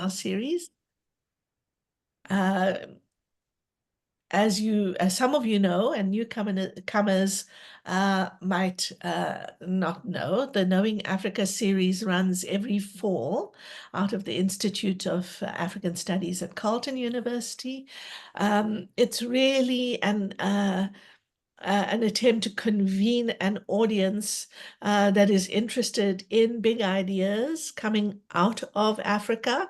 series. As some of you know, and newcomers might not know, the Knowing Africa series runs every fall out of the Institute of African Studies at Carleton University. It's really an attempt to convene an audience that is interested in big ideas coming out of Africa.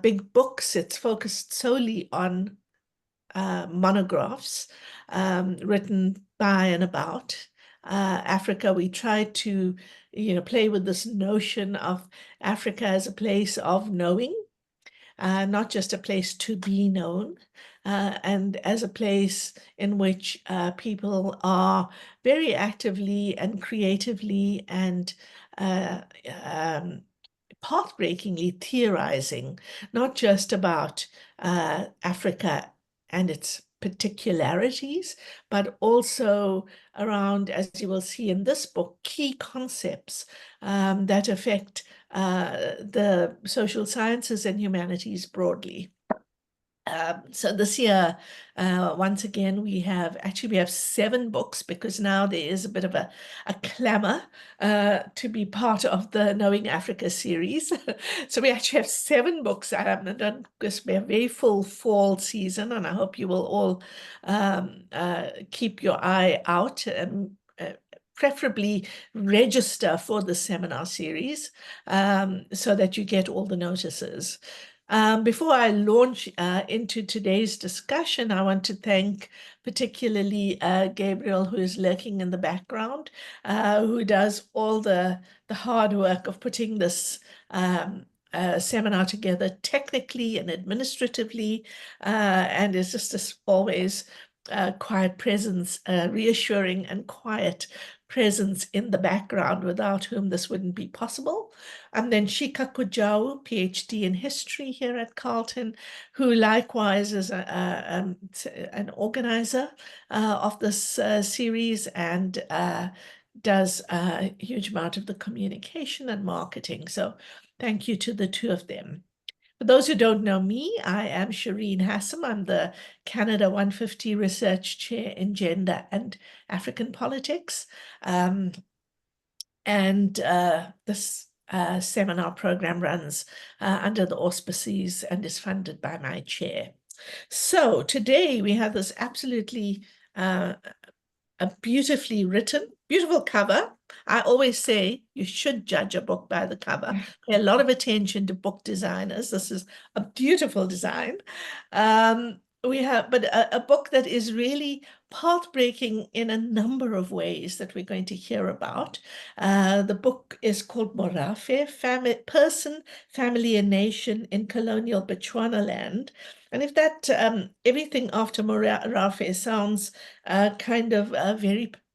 Big books. It's focused solely on monographs written by and about Africa. We try to, play with this notion of Africa as a place of knowing, not just a place to be known, and as a place in which people are very actively and creatively and path-breakingly theorizing, not just about Africa and its particularities, but also around, as you will see in this book, key concepts that affect the social sciences and humanities broadly. So this year, once again, we have 7 books, because now there is a bit of a clamor to be part of the Knowing Africa series. So we actually have 7 books. And this will be a very full fall season, and I hope you will all keep your eye out and preferably register for the seminar series so that you get all the notices. Before I launch into today's discussion, I want to thank particularly Gabriel, who is lurking in the background, who does all the hard work of putting this seminar together technically and administratively, and is just as always quiet presence, reassuring and quiet presence in the background, without whom this wouldn't be possible. And then Shika Kujau, PhD in history here at Carleton, who likewise is an organizer of this series and does a huge amount of the communication and marketing. So thank you to the two of them. For those who don't know me, I am Shireen Hassim. I'm the Canada 150 Research Chair in Gender and African Politics. This seminar program runs under the auspices and is funded by my chair. So today we have this absolutely a beautifully written, beautiful cover. I always say you should judge a book by the cover. Pay a lot of attention to book designers. This is a beautiful design. We have, but a book that is really path-breaking in a number of ways that we're going to hear about. The book is called Morafe, Person, Family and Nation in Colonial Bechuanaland. And if that, everything after Morafe sounds kind of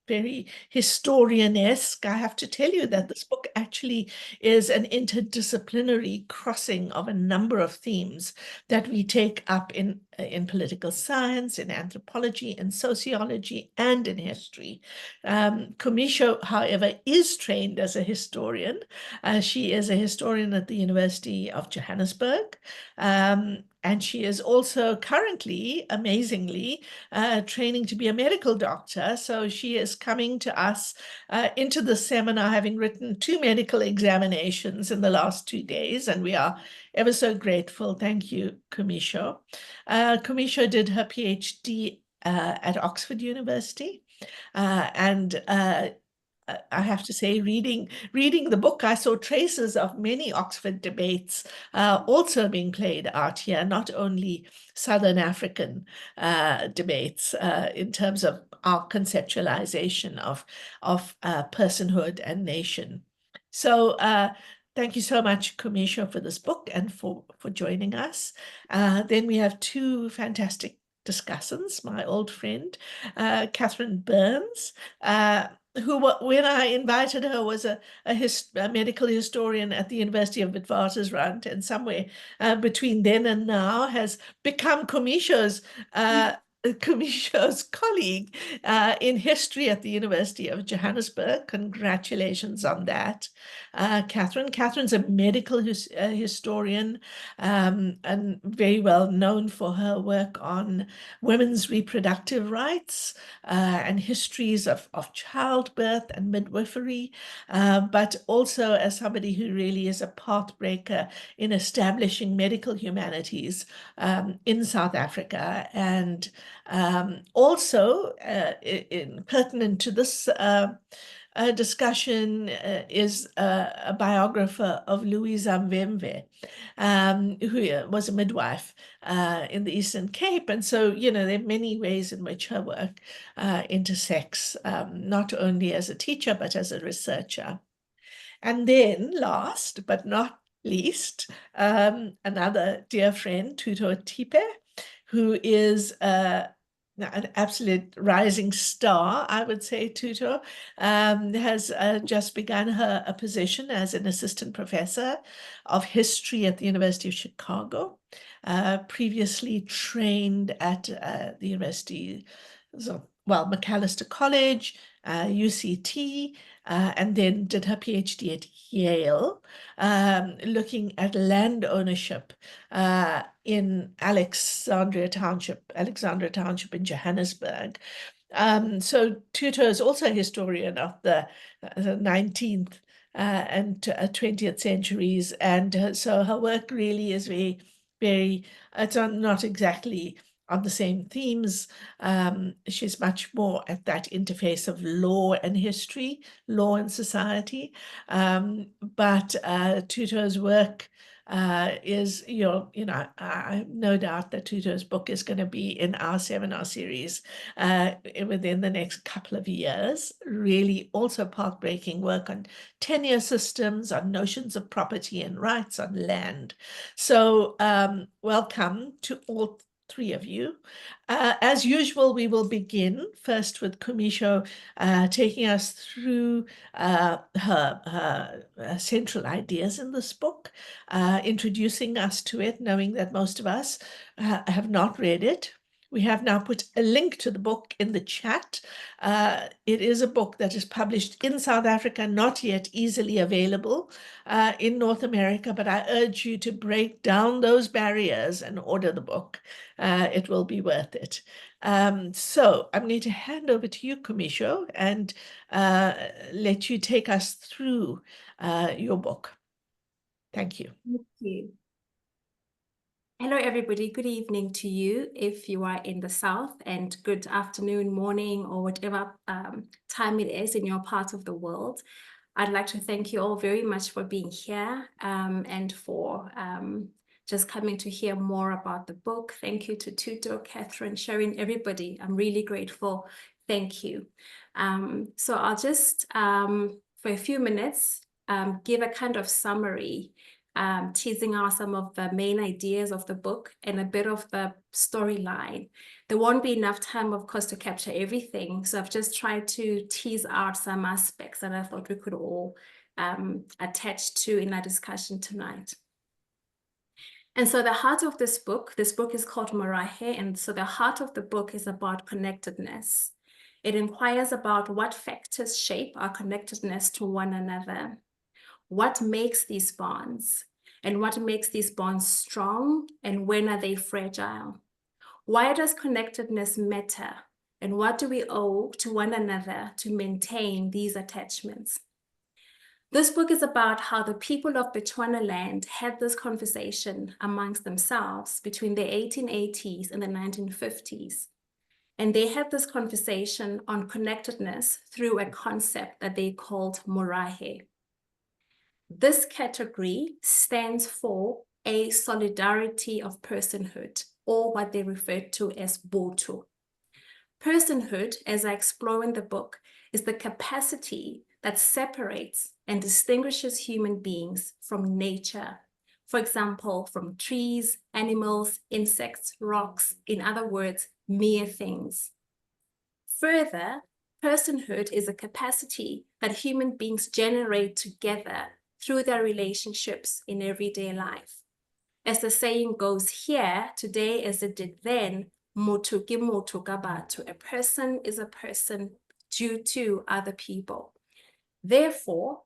very historian-esque, I have to tell you that this book actually is an interdisciplinary crossing of a number of themes that we take up in political science, in anthropology, in sociology, and in history. Khumisho, however, is trained as a historian. She is a historian at the University of Johannesburg. And she is also currently, amazingly, training to be a medical doctor. So she is coming to us into the seminar, having written 2 medical examinations in the last 2 days. And we are ever so grateful. Thank you, Khumisho. Khumisho did her PhD at Oxford University. I have to say, reading the book, I saw traces of many Oxford debates also being played out here, not only Southern African debates in terms of our conceptualization of personhood and nation. So thank you so much, Khumisho, for this book and for joining us. Then we have 2 fantastic discussants, my old friend, Catherine Burns, who, when I invited her, was a medical historian at the University of Witwatersrand, and somewhere between then and now has become Khumisho's Khumisho's colleague in history at the University of Johannesburg. Congratulations on that, Catherine. Catherine's a medical historian and very well known for her work on women's reproductive rights and histories of childbirth and midwifery, but also as somebody who really is a pathbreaker in establishing medical humanities in South Africa. And also, pertinent to this discussion is a biographer of Louisa Mvemve, who was a midwife in the Eastern Cape. And so, there are many ways in which her work intersects, not only as a teacher, but as a researcher. And then last but not least, another dear friend, Thuto Thipe, who is an absolute rising star, I would say. Thuto has just begun a position as an assistant professor of history at the University of Chicago, previously trained at the University, Macalester College, UCT, and then did her PhD at Yale, looking at land ownership in Alexandra Township in Johannesburg. So Thuto is also a historian of the 19th and 20th centuries, and so her work really is very, it's not exactly on the same themes. She's much more at that interface of law and history, law and society. But Thuto's work is, I have no doubt that Thuto's book is going to be in our seminar series within the next couple of years. Really also path-breaking work on tenure systems, on notions of property and rights, on land. So welcome to all three of you. As usual, we will begin first with Khumisho taking us through her central ideas in this book, introducing us to it, knowing that most of us have not read it. We have now put a link to the book in the chat. It is a book that is published in South Africa, not yet easily available in North America, but I urge you to break down those barriers and order the book. It will be worth it. So I'm going to hand over to you, Khumisho, and let you take us through your book. Thank you. Thank you. Hello, everybody. Good evening to you if you are in the South, and good afternoon, morning, or whatever time it is in your part of the world. I'd like to thank you all very much for being here and for just coming to hear more about the book. Thank you to Thuto, Catherine, Shireen, everybody. I'm really grateful. Thank you. So I'll just, for a few minutes, give a kind of summary, teasing out some of the main ideas of the book and a bit of the storyline. There won't be enough time, of course, to capture everything. So I've just tried to tease out some aspects that I thought we could all attach to in our discussion tonight. And so the heart of this book is called Morafe. And so the heart of the book is about connectedness. It inquires about what factors shape our connectedness to one another. What makes these bonds, and what makes these bonds strong, and when are they fragile? Why does connectedness matter, and what do we owe to one another to maintain these attachments? This book is about how the people of Bechuanaland had this conversation amongst themselves between the 1880s and the 1950s. And they had this conversation on connectedness through a concept that they called Morafe. This category stands for a solidarity of personhood, or what they refer to as Botho. Personhood, as I explore in the book, is the capacity that separates and distinguishes human beings from nature. For example, from trees, animals, insects, rocks, in other words, mere things. Further, personhood is a capacity that human beings generate together through their relationships in everyday life. As the saying goes here, today as it did then, Motho ke motho ka batho. A person is a person due to other people. Therefore,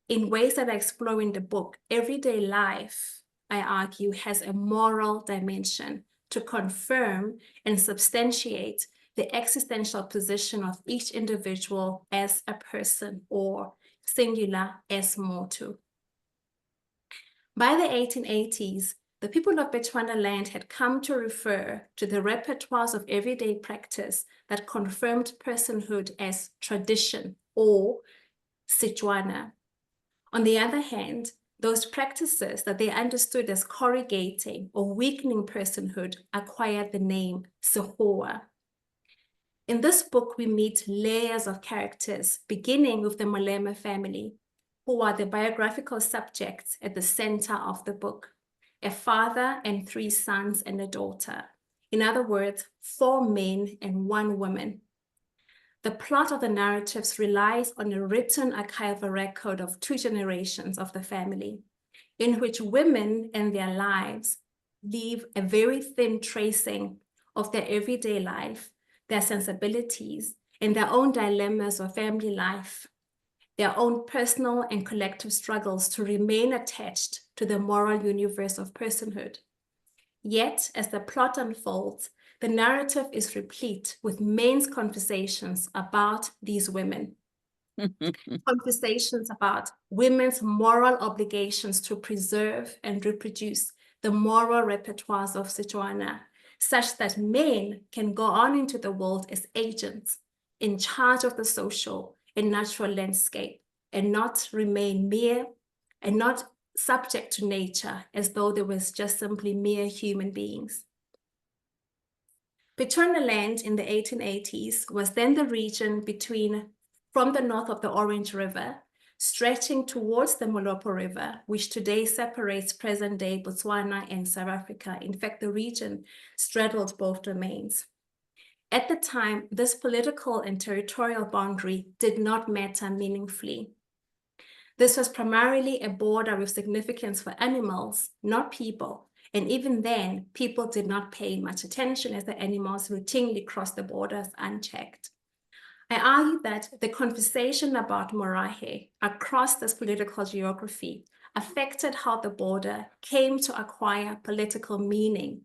in ways that I explore in the book, everyday life, I argue, has a moral dimension to confirm and substantiate the existential position of each individual as a person, or singular as motho. By the 1880s, the people of Bechuanaland had come to refer to the repertoires of everyday practice that confirmed personhood as tradition or Setswana. On the other hand, those practices that they understood as corrugating or weakening personhood acquired the name Sekgowa. In this book, we meet layers of characters, beginning with the Morafe family, who are the biographical subjects at the center of the book: a father and 3 sons and a daughter. In other words, 4 men and 1 woman. The plot of the narratives relies on a written archival record of 2 generations of the family, in which women and their lives leave a very thin tracing of their everyday life, their sensibilities, and their own dilemmas of family life, their own personal and collective struggles to remain attached to the moral universe of personhood. Yet, as the plot unfolds, the narrative is replete with men's conversations about these women. Conversations about women's moral obligations to preserve and reproduce the moral repertoires of Setswana, such that men can go on into the world as agents in charge of the social and natural landscape, and not remain mere and not subject to nature as though they was just simply mere human beings. Bechuanaland in the 1880s was then the region from the north of the Orange River, stretching towards the Molopo River, which today separates present-day Botswana and South Africa. In fact, the region straddled both domains. At the time, this political and territorial boundary did not matter meaningfully. This was primarily a border with significance for animals, not people. And even then, people did not pay much attention as the animals routinely crossed the borders unchecked. I argue that the conversation about Morafe across this political geography affected how the border came to acquire political meaning,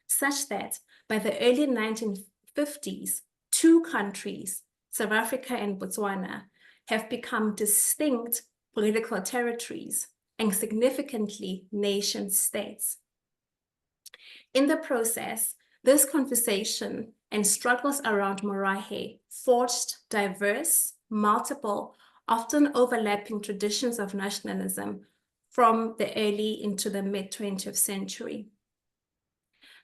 such that by the early 1950s, 2 countries, South Africa and Botswana, have become distinct political territories and significantly nation states. In the process, this conversation and struggles around Morafe forged diverse, multiple, often overlapping traditions of nationalism from the early into the mid-20th century.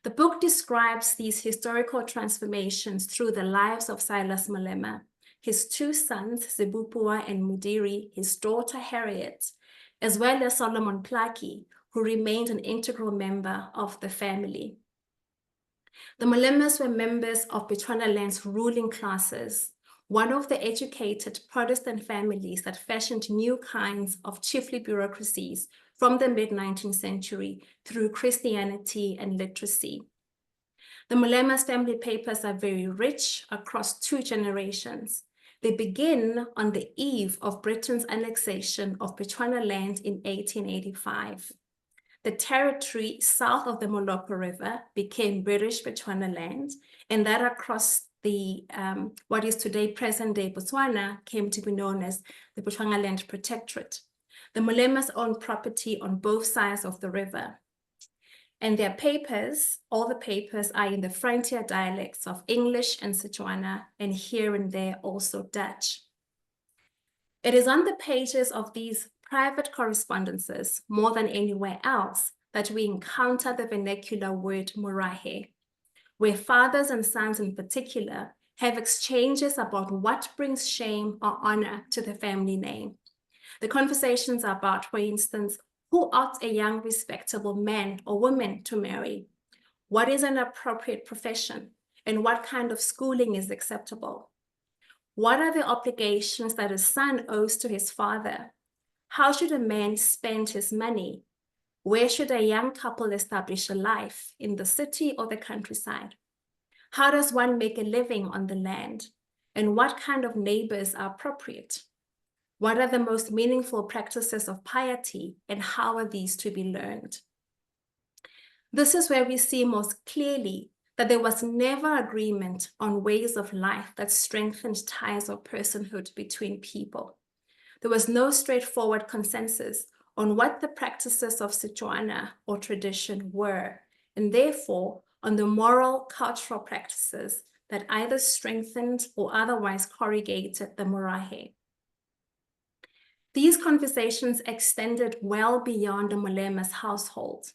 The book describes these historical transformations through the lives of Silas Malema, his 2 sons, Zebupua and Mudiri, his daughter Harriet, as well as Solomon Plaki, who remained an integral member of the family. The Malemas were members of Bechuanaland's ruling classes, one of the educated Protestant families that fashioned new kinds of chiefly bureaucracies from the mid-19th century through Christianity and literacy. The Malema's family papers are very rich across 2 generations. They begin on the eve of Britain's annexation of Bechuanaland in 1885. The territory south of the Molopo River became British Bechuanaland, and that across the what is today present-day Botswana came to be known as the Bechuanaland Protectorate. The Molemas owned property on both sides of the river. And their papers, all the papers, are in the frontier dialects of English and Setswana, and here and there also Dutch. It is on the pages of these private correspondences, more than anywhere else, that we encounter the vernacular word Morafe, where fathers and sons in particular have exchanges about what brings shame or honor to the family name. The conversations are about, for instance, who ought a young, respectable man or woman to marry? What is an appropriate profession? And what kind of schooling is acceptable? What are the obligations that a son owes to his father? How should a man spend his money? Where should a young couple establish a life, in the city or the countryside? How does one make a living on the land? And what kind of neighbors are appropriate? What are the most meaningful practices of piety, and how are these to be learned? This is where we see most clearly that there was never agreement on ways of life that strengthened ties of personhood between people. There was no straightforward consensus on what the practices of Setswana or tradition were, and therefore on the moral, cultural practices that either strengthened or otherwise corrugated the Morafe. These conversations extended well beyond the Molema's household.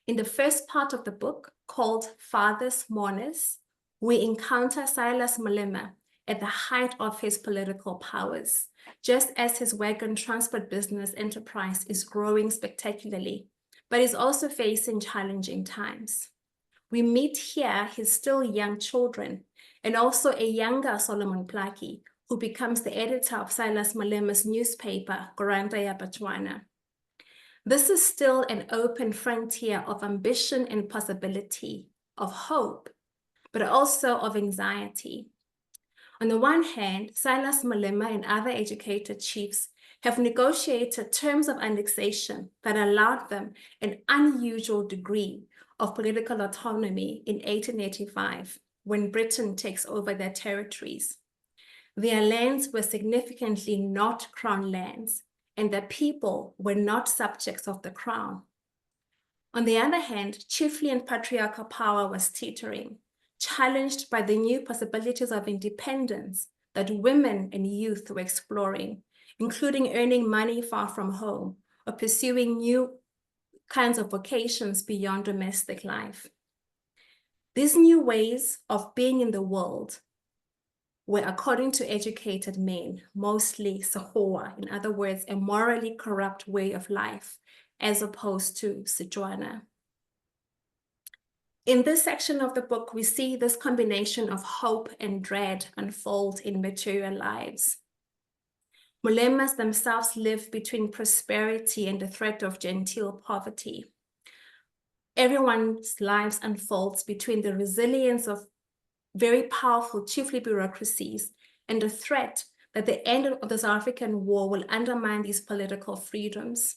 In the first part of the book, called Father's Mourners, we encounter Silas Molema at the height of his political powers, just as his wagon transport business enterprise is growing spectacularly, but is also facing challenging times. We meet here his still young children, and also a younger Solomon Plaki, who becomes the editor of Silas Molema's newspaper, Colonial Bechuanaland. This is still an open frontier of ambition and possibility, of hope, but also of anxiety. On the one hand, Silas Molema and other educated chiefs have negotiated terms of annexation that allowed them an unusual degree of political autonomy in 1885, when Britain takes over their territories. Their lands were significantly not crown lands, and their people were not subjects of the crown. On the other hand, chiefly and patriarchal power was teetering, challenged by the new possibilities of independence that women and youth were exploring, including earning money far from home or pursuing new kinds of vocations beyond domestic life. These new ways of being in the world were, according to educated men, mostly Sahoa, in other words, a morally corrupt way of life, as opposed to Setswana. In this section of the book, we see this combination of hope and dread unfold in material lives. Molemas themselves live between prosperity and the threat of genteel poverty. Everyone's lives unfolds between the resilience of very powerful, chiefly bureaucracies, and the threat that the end of the South African War will undermine these political freedoms.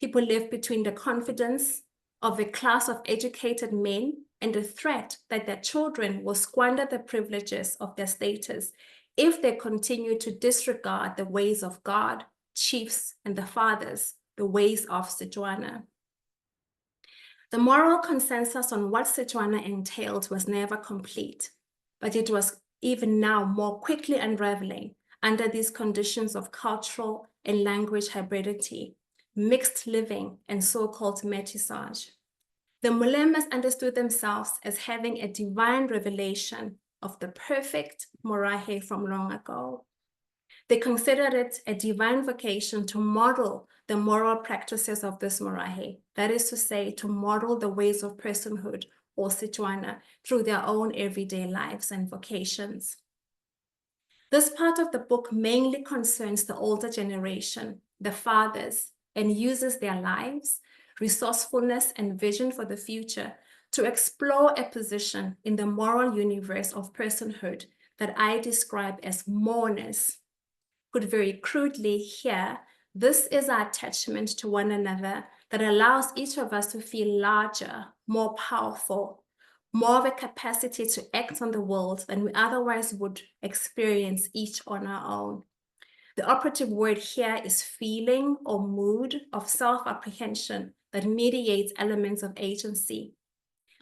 People live between the confidence of a class of educated men and the threat that their children will squander the privileges of their status if they continue to disregard the ways of God, chiefs, and the fathers, the ways of Setswana. The moral consensus on what Setswana entailed was never complete, but it was even now more quickly unraveling under these conditions of cultural and language hybridity, mixed living, and so-called métissage. The Molemas understood themselves as having a divine revelation of the perfect Morafe from long ago. They considered it a divine vocation to model the moral practices of this Morafe, that is to say, to model the ways of personhood or Setswana through their own everyday lives and vocations. This part of the book mainly concerns the older generation, the fathers, and uses their lives, resourcefulness, and vision for the future to explore a position in the moral universe of personhood that I describe as mourners. Put very crudely here, this is our attachment to one another that allows each of us to feel larger, more powerful, more of a capacity to act on the world than we otherwise would experience each on our own. The operative word here is feeling or mood of self-apprehension that mediates elements of agency.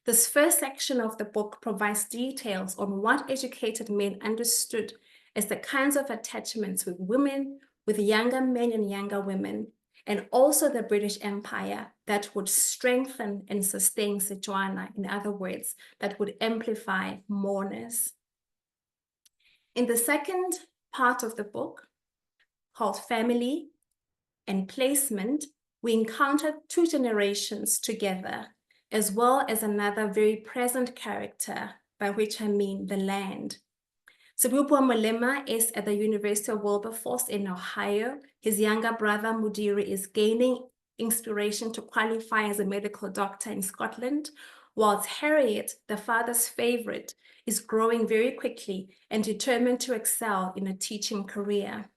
This first section of the book provides details on what educated men understood as the kinds of attachments with women, with younger men and younger women, and also the British Empire that would strengthen and sustain Setswana, in other words, that would amplify mourners. In the second part of the book, called Family and Placement, we encounter two generations together, as well as another very present character, by which I mean the land. Sebupua Molema is at the University of Wilberforce in Ohio. His younger brother Mudiri is gaining inspiration to qualify as a medical doctor in Scotland, whilst Harriet, the father's favorite, is growing very quickly and determined to excel in a teaching career.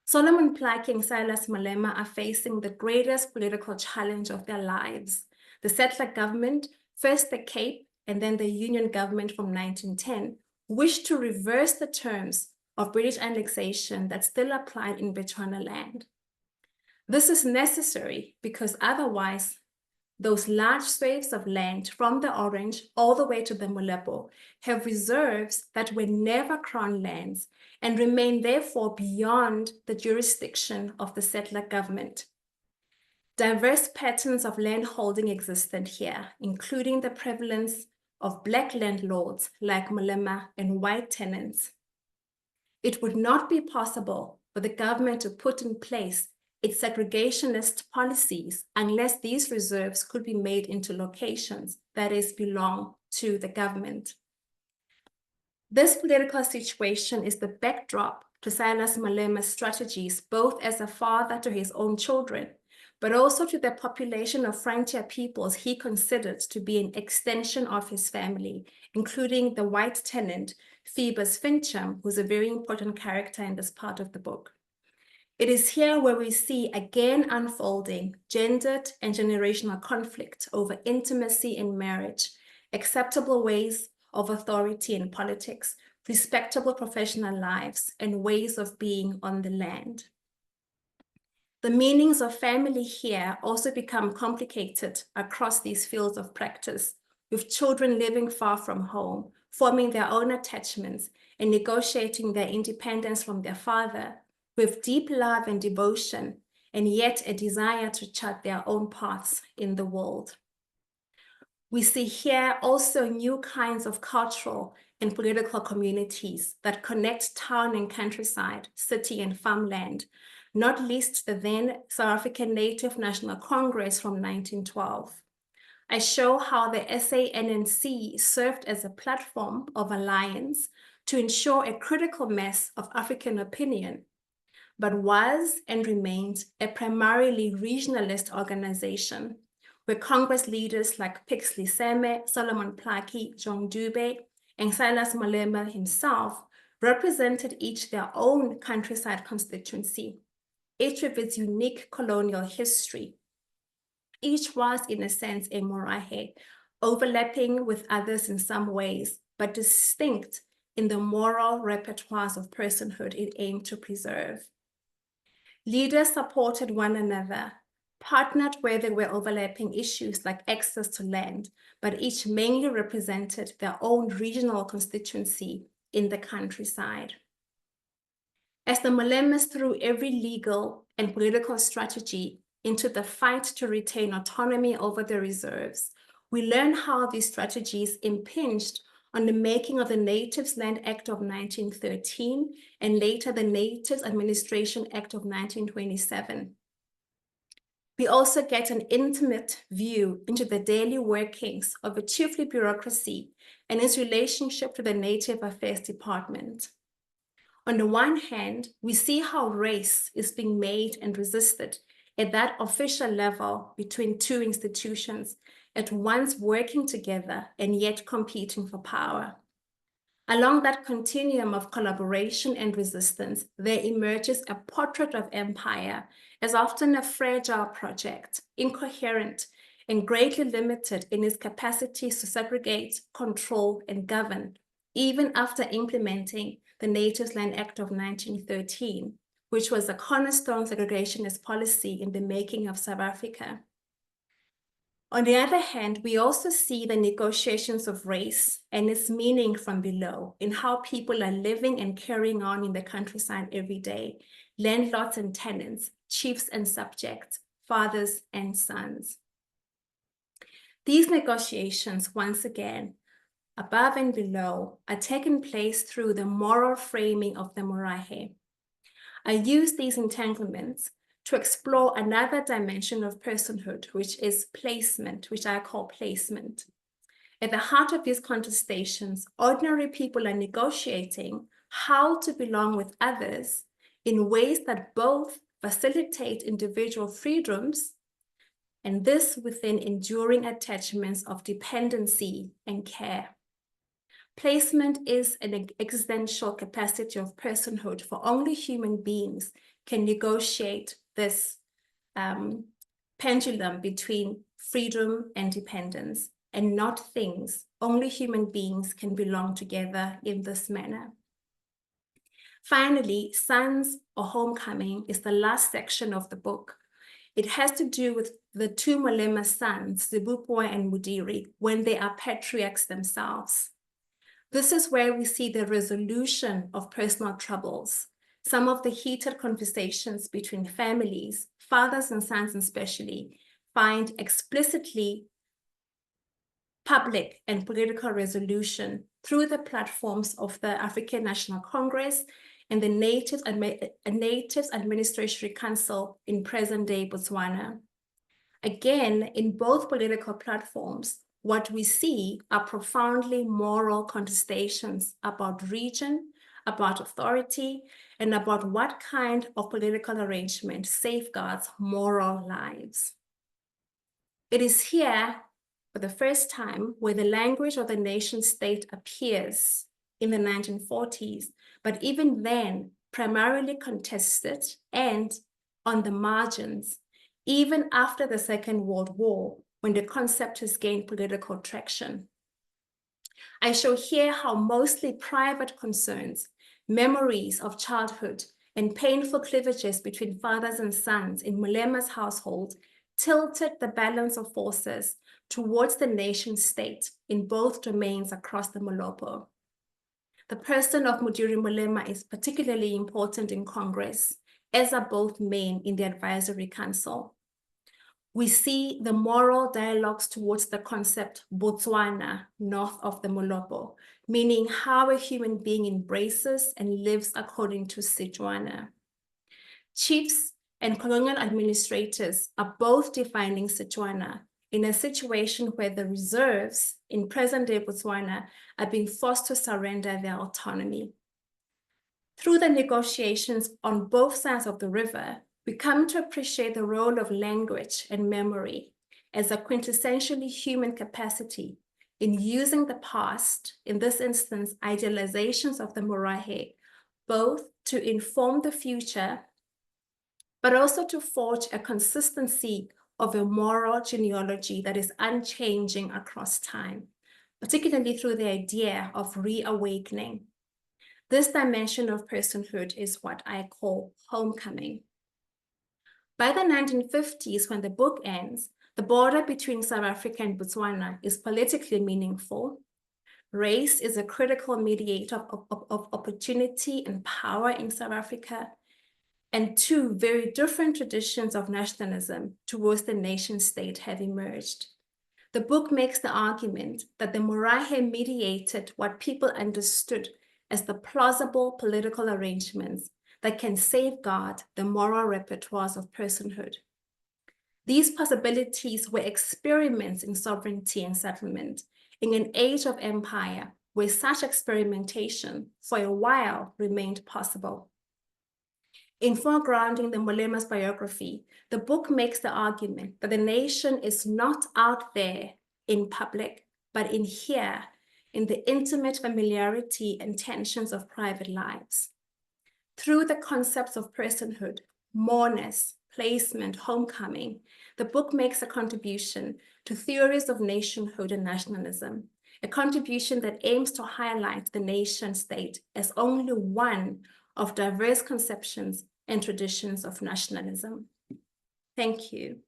Solomon Plaatje and Silas Malema are facing the greatest political challenge of their lives. The settler government, first the Cape and then the Union government from 1910, wished to reverse the terms of British annexation that still applied in Bechuanaland. This is necessary because otherwise, those large swathes of land from the Orange all the way to the Molepo have reserves that were never crown lands and remain therefore beyond the jurisdiction of the settler government. Diverse patterns of land holding existed here, including the prevalence of black landlords like Malema and white tenants. It would not be possible for the government to put in place its segregationist policies unless these reserves could be made into locations that is belong to the government. This political situation is the backdrop to Silas Malema's strategies, both as a father to his own children, but also to the population of frontier peoples he considered to be an extension of his family, including the white tenant, Phoebus Fincham, who's a very important character in this part of the book. It is here where we see again unfolding gendered and generational conflict over intimacy in marriage, acceptable ways of authority in politics, respectable professional lives, and ways of being on the land. The meanings of family here also become complicated across these fields of practice, with children living far from home, forming their own attachments, and negotiating their independence from their father, with deep love and devotion, and yet a desire to chart their own paths in the world. We see here also new kinds of cultural and political communities that connect town and countryside, city and farmland, not least the then South African Native National Congress from 1912. I show how the SANNC served as a platform of alliance to ensure a critical mass of African opinion, but was and remains a primarily regionalist organization, where Congress leaders like Pixley Seme, Solomon Plaatje, John Dube, and Silas Malema himself represented each their own countryside constituency, each with its unique colonial history. Each was, in a sense, a Morafe, overlapping with others in some ways, but distinct in the moral repertoires of personhood it aimed to preserve. Leaders supported one another, partnered where there were overlapping issues like access to land, but each mainly represented their own regional constituency in the countryside. As the Malemas threw every legal and political strategy into the fight to retain autonomy over the reserves, we learn how these strategies impinged on the making of the Natives Land Act of 1913 and later the Natives Administration Act of 1927. We also get an intimate view into the daily workings of a chiefly bureaucracy and its relationship to the Native Affairs Department. On the one hand, we see how race is being made and resisted at that official level between two institutions, at once working together and yet competing for power. Along that continuum of collaboration and resistance, there emerges a portrait of empire as often a fragile project, incoherent, and greatly limited in its capacities to segregate, control, and govern, even after implementing the Natives Land Act of 1913, which was a cornerstone segregationist policy in the making of South Africa. On the other hand, we also see the negotiations of race and its meaning from below in how people are living and carrying on in the countryside every day, landlords and tenants, chiefs and subjects, fathers and sons. These negotiations, once again, above and below, are taking place through the moral framing of the Morafe. I use these entanglements to explore another dimension of personhood, which is placement, which I call placement. At the heart of these contestations, ordinary people are negotiating how to belong with others in ways that both facilitate individual freedoms and this within enduring attachments of dependency and care. Placement is an existential capacity of personhood, for only human beings can negotiate this pendulum between freedom and dependence, and not things. Only human beings can belong together in this manner. Finally, Sons or Homecoming is the last section of the book. It has to do with the two Molema sons, Zibupwa and Mudiri, when they are patriarchs themselves. This is where we see the resolution of personal troubles, some of the heated conversations between families, fathers and sons especially, find explicitly public and political resolution through the platforms of the African National Congress and the Natives Administration Council in present-day Botswana. Again, in both political platforms, what we see are profoundly moral contestations about region, about authority, and about what kind of political arrangement safeguards moral lives. It is here, for the first time, where the language of the nation state appears in the 1940s, but even then, primarily contested and on the margins, even after the Second World War, when the concept has gained political traction. I show here how mostly private concerns, memories of childhood, and painful cleavages between fathers and sons in Molema's household tilted the balance of forces towards the nation state in both domains across the Molopo. The person of Mudiri Molema is particularly important in Congress, as are both men in the Advisory Council. We see the moral dialogues towards the concept Botswana, north of the Molopo, meaning how a human being embraces and lives according to Setswana. Chiefs and colonial administrators are both defining Setswana in a situation where the reserves in present-day Botswana are being forced to surrender their autonomy. Through the negotiations on both sides of the river, we come to appreciate the role of language and memory as a quintessentially human capacity in using the past, in this instance, idealizations of the Morafe, both to inform the future, but also to forge a consistency of a moral genealogy that is unchanging across time, particularly through the idea of reawakening. This dimension of personhood is what I call homecoming. By the 1950s, when the book ends, the border between South Africa and Botswana is politically meaningful. Race is a critical mediator of opportunity and power in South Africa, and two very different traditions of nationalism towards the nation state have emerged. The book makes the argument that the Morafe mediated what people understood as the plausible political arrangements that can safeguard the moral repertoires of personhood. These possibilities were experiments in sovereignty and settlement in an age of empire where such experimentation for a while remained possible. In foregrounding the Molema's biography, the book makes the argument that the nation is not out there in public, but in here, in the intimate familiarity and tensions of private lives. Through the concepts of personhood, mourners, placement, homecoming, the book makes a contribution to theories of nationhood and nationalism, a contribution that aims to highlight the nation state as only one of diverse conceptions and traditions of nationalism. Thank you.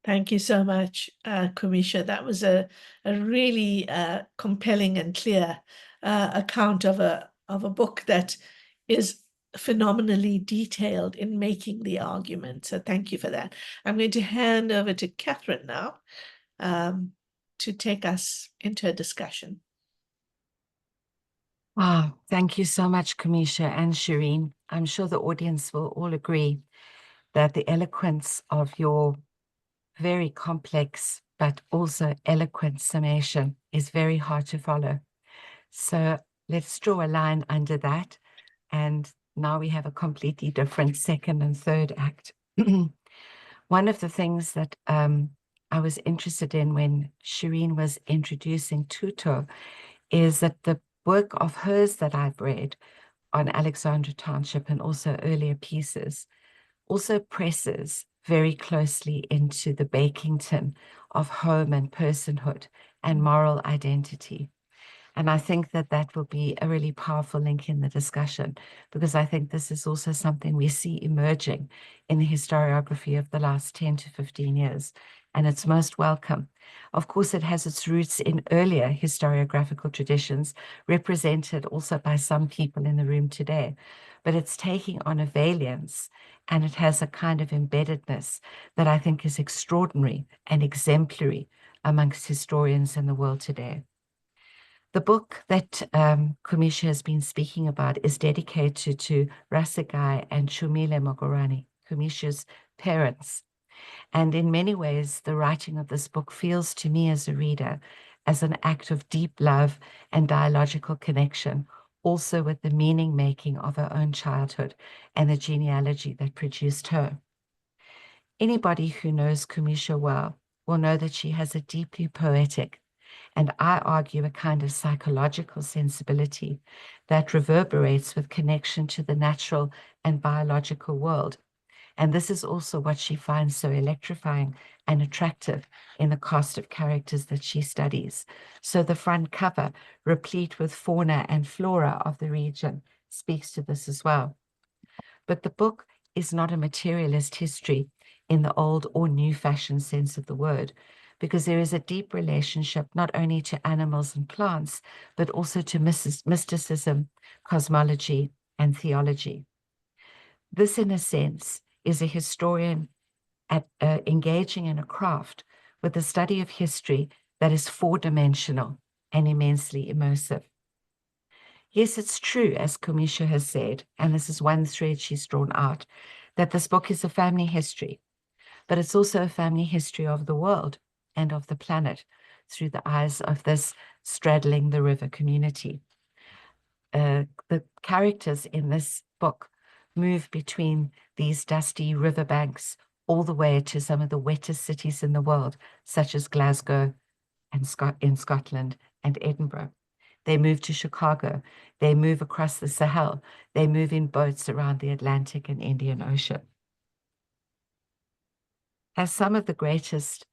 Thank you so much, Khumisho. That was a really compelling and clear account of a book that is phenomenally detailed in making the argument. So thank you for that. I'm going to hand over to Catherine now to take us into a discussion. Wow, thank you so much, Khumisho and Shireen. I'm sure the audience will all agree that the eloquence of your very complex but also eloquent summation is very hard to follow. So let's draw a line under that. And now we have a completely different second and third act. One of the things that I was interested in when Shireen was introducing Thuto is that the work of hers that I've read on Alexandra Township and also earlier pieces also presses very closely into the Bakington of home and personhood and moral identity. And I think that that will be a really powerful link in the discussion, because I think this is also something we see emerging in the historiography of the last 10 to 15 years, and it's most welcome. Of course, it has its roots in earlier historiographical traditions, represented also by some people in the room today, but it's taking on a valiance, and it has a kind of embeddedness that I think is extraordinary and exemplary amongst historians in the world today. The book that Khumisho has been speaking about is dedicated to Rasagai and Shumile Moguerane, Khumisho's parents. And in many ways, the writing of this book feels to me as a reader as an act of deep love and dialogical connection, also with the meaning making of her own childhood and the genealogy that produced her. Anybody who knows Khumisho well will know that she has a deeply poetic, and I argue a kind of psychological sensibility that reverberates with connection to the natural and biological world. And this is also what she finds so electrifying and attractive in the cast of characters that she studies. So the front cover, replete with fauna and flora of the region, speaks to this as well. But the book is not a materialist history in the old or new fashioned sense of the word, because there is a deep relationship not only to animals and plants, but also to mysticism, cosmology, and theology. This, in a sense, is a historian engaging in a craft with a study of history that is four-dimensional and immensely immersive. Yes, it's true, as Khumisho has said, and this is one thread she's drawn out, that this book is a family history, but it's also a family history of the world and of the planet through the eyes of this straddling the river community. The characters in this book move between these dusty riverbanks all the way to some of the wettest cities in the world, such as Glasgow and in Scotland and Edinburgh. They move to Chicago. They move across the Sahel. They move in boats around the Atlantic and Indian Ocean. As some of the greatest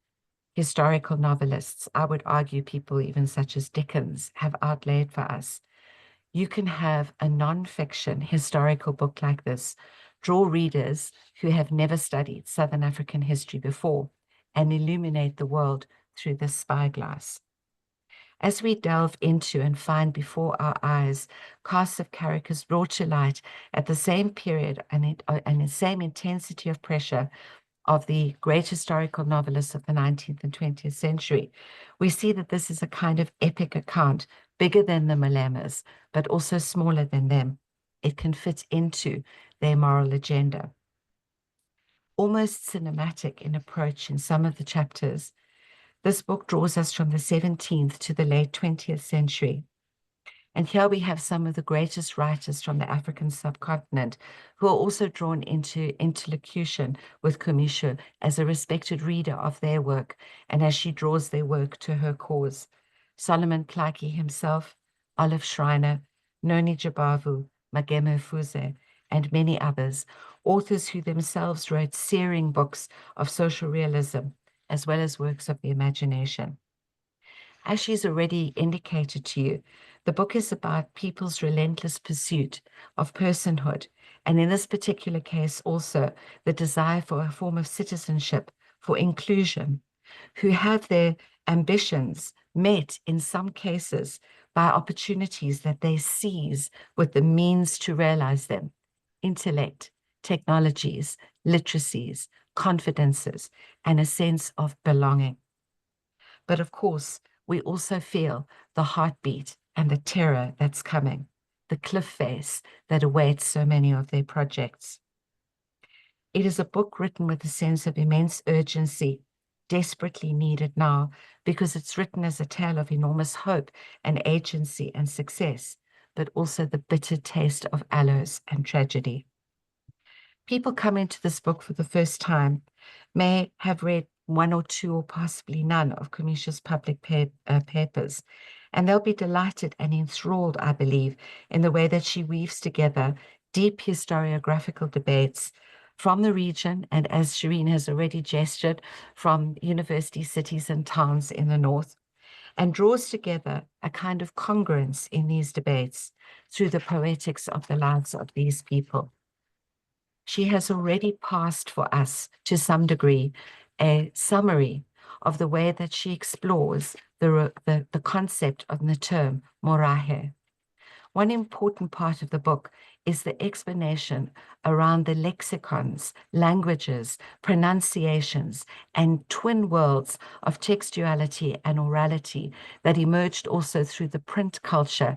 historical novelists, I would argue people even such as Dickens, have outlaid for us, you can have a non-fiction historical book like this draw readers who have never studied Southern African history before and illuminate the world through this spyglass. As we delve into and find before our eyes casts of characters brought to light at the same period and the same intensity of pressure of the great historical novelists of the 19th and 20th century, we see that this is a kind of epic account, bigger than the Malamas, but also smaller than them. It can fit into their moral agenda. Almost cinematic in approach in some of the chapters, this book draws us from the 17th to the late 20th century. And here we have some of the greatest writers from the African subcontinent who are also drawn into interlocution with Khumisho as a respected reader of their work and as she draws their work to her cause. Solomon Klaiki himself, Olive Schreiner, Noni Jabavu, Magemo Fuze, and many others, authors who themselves wrote searing books of social realism as well as works of the imagination. As she's already indicated to you, the book is about people's relentless pursuit of personhood, and in this particular case also the desire for a form of citizenship, for inclusion, who have their ambitions met in some cases by opportunities that they seize with the means to realize them: intellect, technologies, literacies, confidences, and a sense of belonging. But of course, we also feel the heartbeat and the terror that's coming, the cliff face that awaits so many of their projects. It is a book written with a sense of immense urgency, desperately needed now, because it's written as a tale of enormous hope and agency and success, but also the bitter taste of aloes and tragedy. People coming to this book for the first time may have read one or two or possibly none of Khumisho's public papers, and they'll be delighted and enthralled, I believe, in the way that she weaves together deep historiographical debates from the region, and as Shireen has already gestured, from university cities and towns in the north, and draws together a kind of congruence in these debates through the poetics of the lives of these people. She has already passed for us, to some degree, a summary of the way that she explores the concept of the term Morafe. One important part of the book is the explanation around the lexicons, languages, pronunciations, and twin worlds of textuality and orality that emerged also through the print culture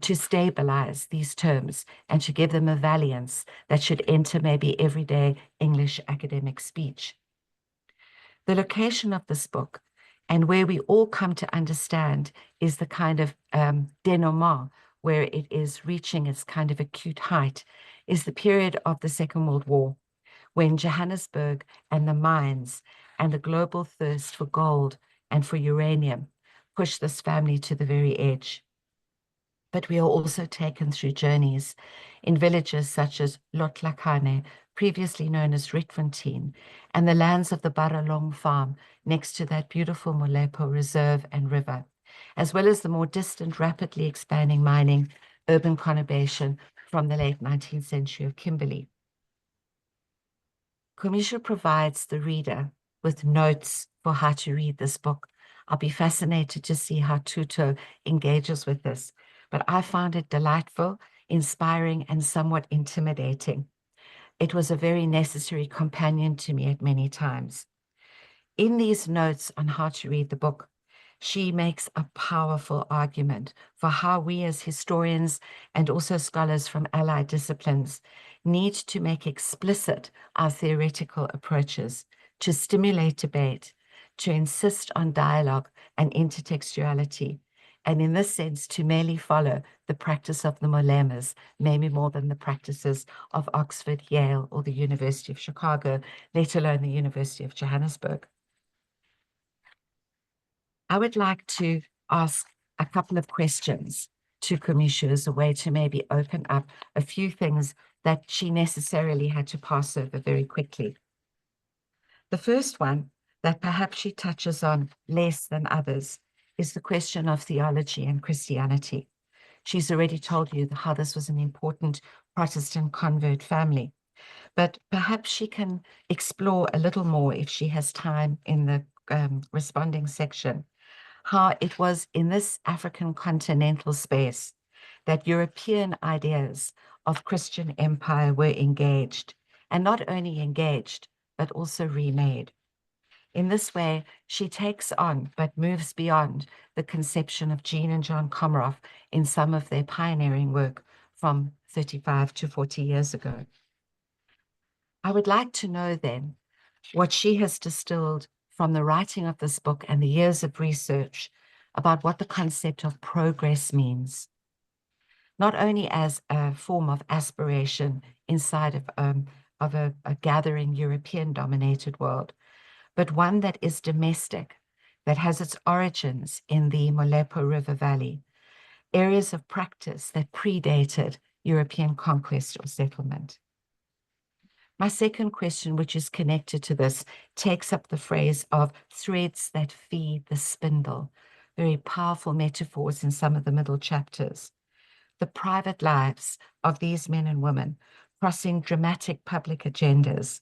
to stabilize these terms and to give them a valiance that should enter maybe everyday English academic speech. The location of this book and where we all come to understand is the kind of denouement where it is reaching its kind of acute height, is the period of the Second World War, when Johannesburg and the mines and the global thirst for gold and for uranium pushed this family to the very edge. But we are also taken through journeys in villages such as Lotlakane, previously known as Ritfontein, and the lands of the Baralong farm next to that beautiful Molepo reserve and river, as well as the more distant, rapidly expanding mining urban conurbation from the late 19th century of Kimberley. Khumisho provides the reader with notes for how to read this book. I'll be fascinated to see how Thuto engages with this, but I found it delightful, inspiring, and somewhat intimidating. It was a very necessary companion to me at many times. In these notes on how to read the book, she makes a powerful argument for how we as historians and also scholars from allied disciplines need to make explicit our theoretical approaches, to stimulate debate, to insist on dialogue and intertextuality, and in this sense to merely follow the practice of the Molemas, maybe more than the practices of Oxford, Yale, or the University of Chicago, let alone the University of Johannesburg. I would like to ask a couple of questions to Khumisho as a way to maybe open up a few things that she necessarily had to pass over very quickly. The first one that perhaps she touches on less than others is the question of theology and Christianity. She's already told you how this was an important Protestant convert family, but perhaps she can explore a little more, if she has time in the responding section, how it was in this African continental space that European ideas of Christian empire were engaged, and not only engaged, but also remade. In this way, she takes on, but moves beyond, the conception of Jean and John Comaroff in some of their pioneering work from 35 to 40 years ago. I would like to know then what she has distilled from the writing of this book and the years of research about what the concept of progress means, not only as a form of aspiration inside of a gathering European-dominated world, but one that is domestic, that has its origins in the Molepo River Valley, areas of practice that predated European conquest or settlement. My second question, which is connected to this, takes up the phrase of threads that feed the spindle, very powerful metaphors in some of the middle chapters. The private lives of these men and women crossing dramatic public agendas.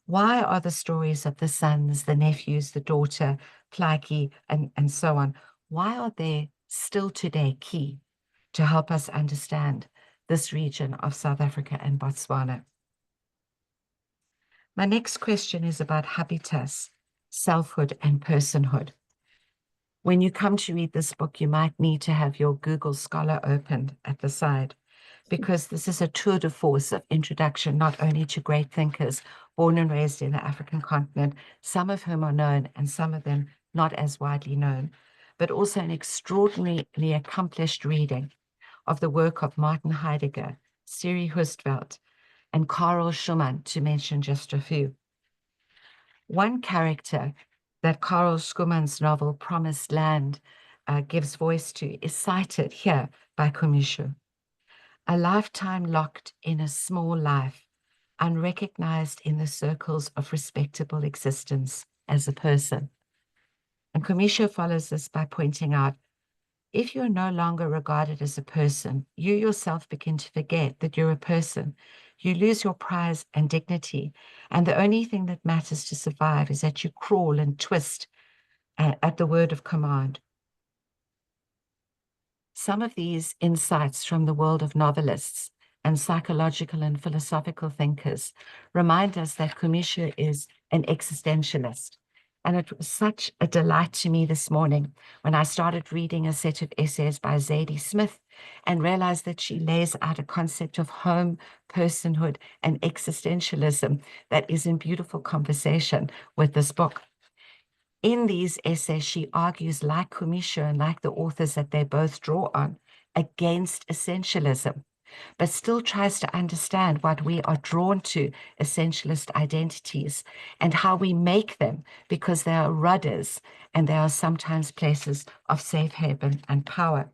Why are the stories of the sons, the nephews, the daughter, Plaiki, and so on, why are they still today key to help us understand this region of South Africa and Botswana? My next question is about habitus, selfhood, and personhood. When you come to read this book, you might need to have your Google Scholar opened at the side, because this is a tour de force of introduction, not only to great thinkers born and raised in the African continent, some of whom are known and some of them not as widely known, but also an extraordinarily accomplished reading of the work of Martin Heidegger, Siri Hustvedt, and Karel Schumann, to mention just a few. One character that Karel Schumann's novel Promised Land gives voice to is cited here by Khumisho. A lifetime locked in a small life, unrecognized in the circles of respectable existence as a person. And Khumisho follows this by pointing out, if you're no longer regarded as a person, you yourself begin to forget that you're a person. You lose your prize and dignity, and the only thing that matters to survive is that you crawl and twist at the word of command. Some of these insights from the world of novelists and psychological and philosophical thinkers remind us that Khumisho is an existentialist. And it was such a delight to me this morning when I started reading a set of essays by Zadie Smith and realized that she lays out a concept of home, personhood, and existentialism that is in beautiful conversation with this book. In these essays, she argues, like Khumisho and like the authors that they both draw on, against essentialism, but still tries to understand what we are drawn to essentialist identities and how we make them, because they are rudders and they are sometimes places of safe haven and power.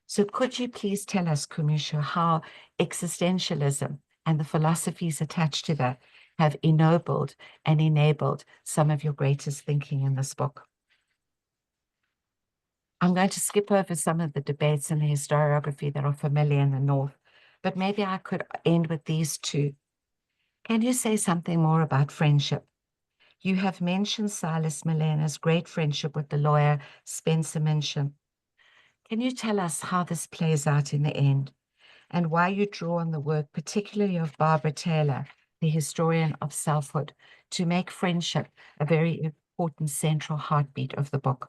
So could you please tell us, Khumisho, how existentialism and the philosophies attached to that have ennobled and enabled some of your greatest thinking in this book? I'm going to skip over some of the debates and the historiography that are familiar in the North, but maybe I could end with these two. Can you say something more about friendship? You have mentioned Silas Malena's great friendship with the lawyer Spencer Minchin. Can you tell us how this plays out in the end, and why you draw on the work, particularly of Barbara Taylor, the historian of selfhood, to make friendship a very important central heartbeat of the book?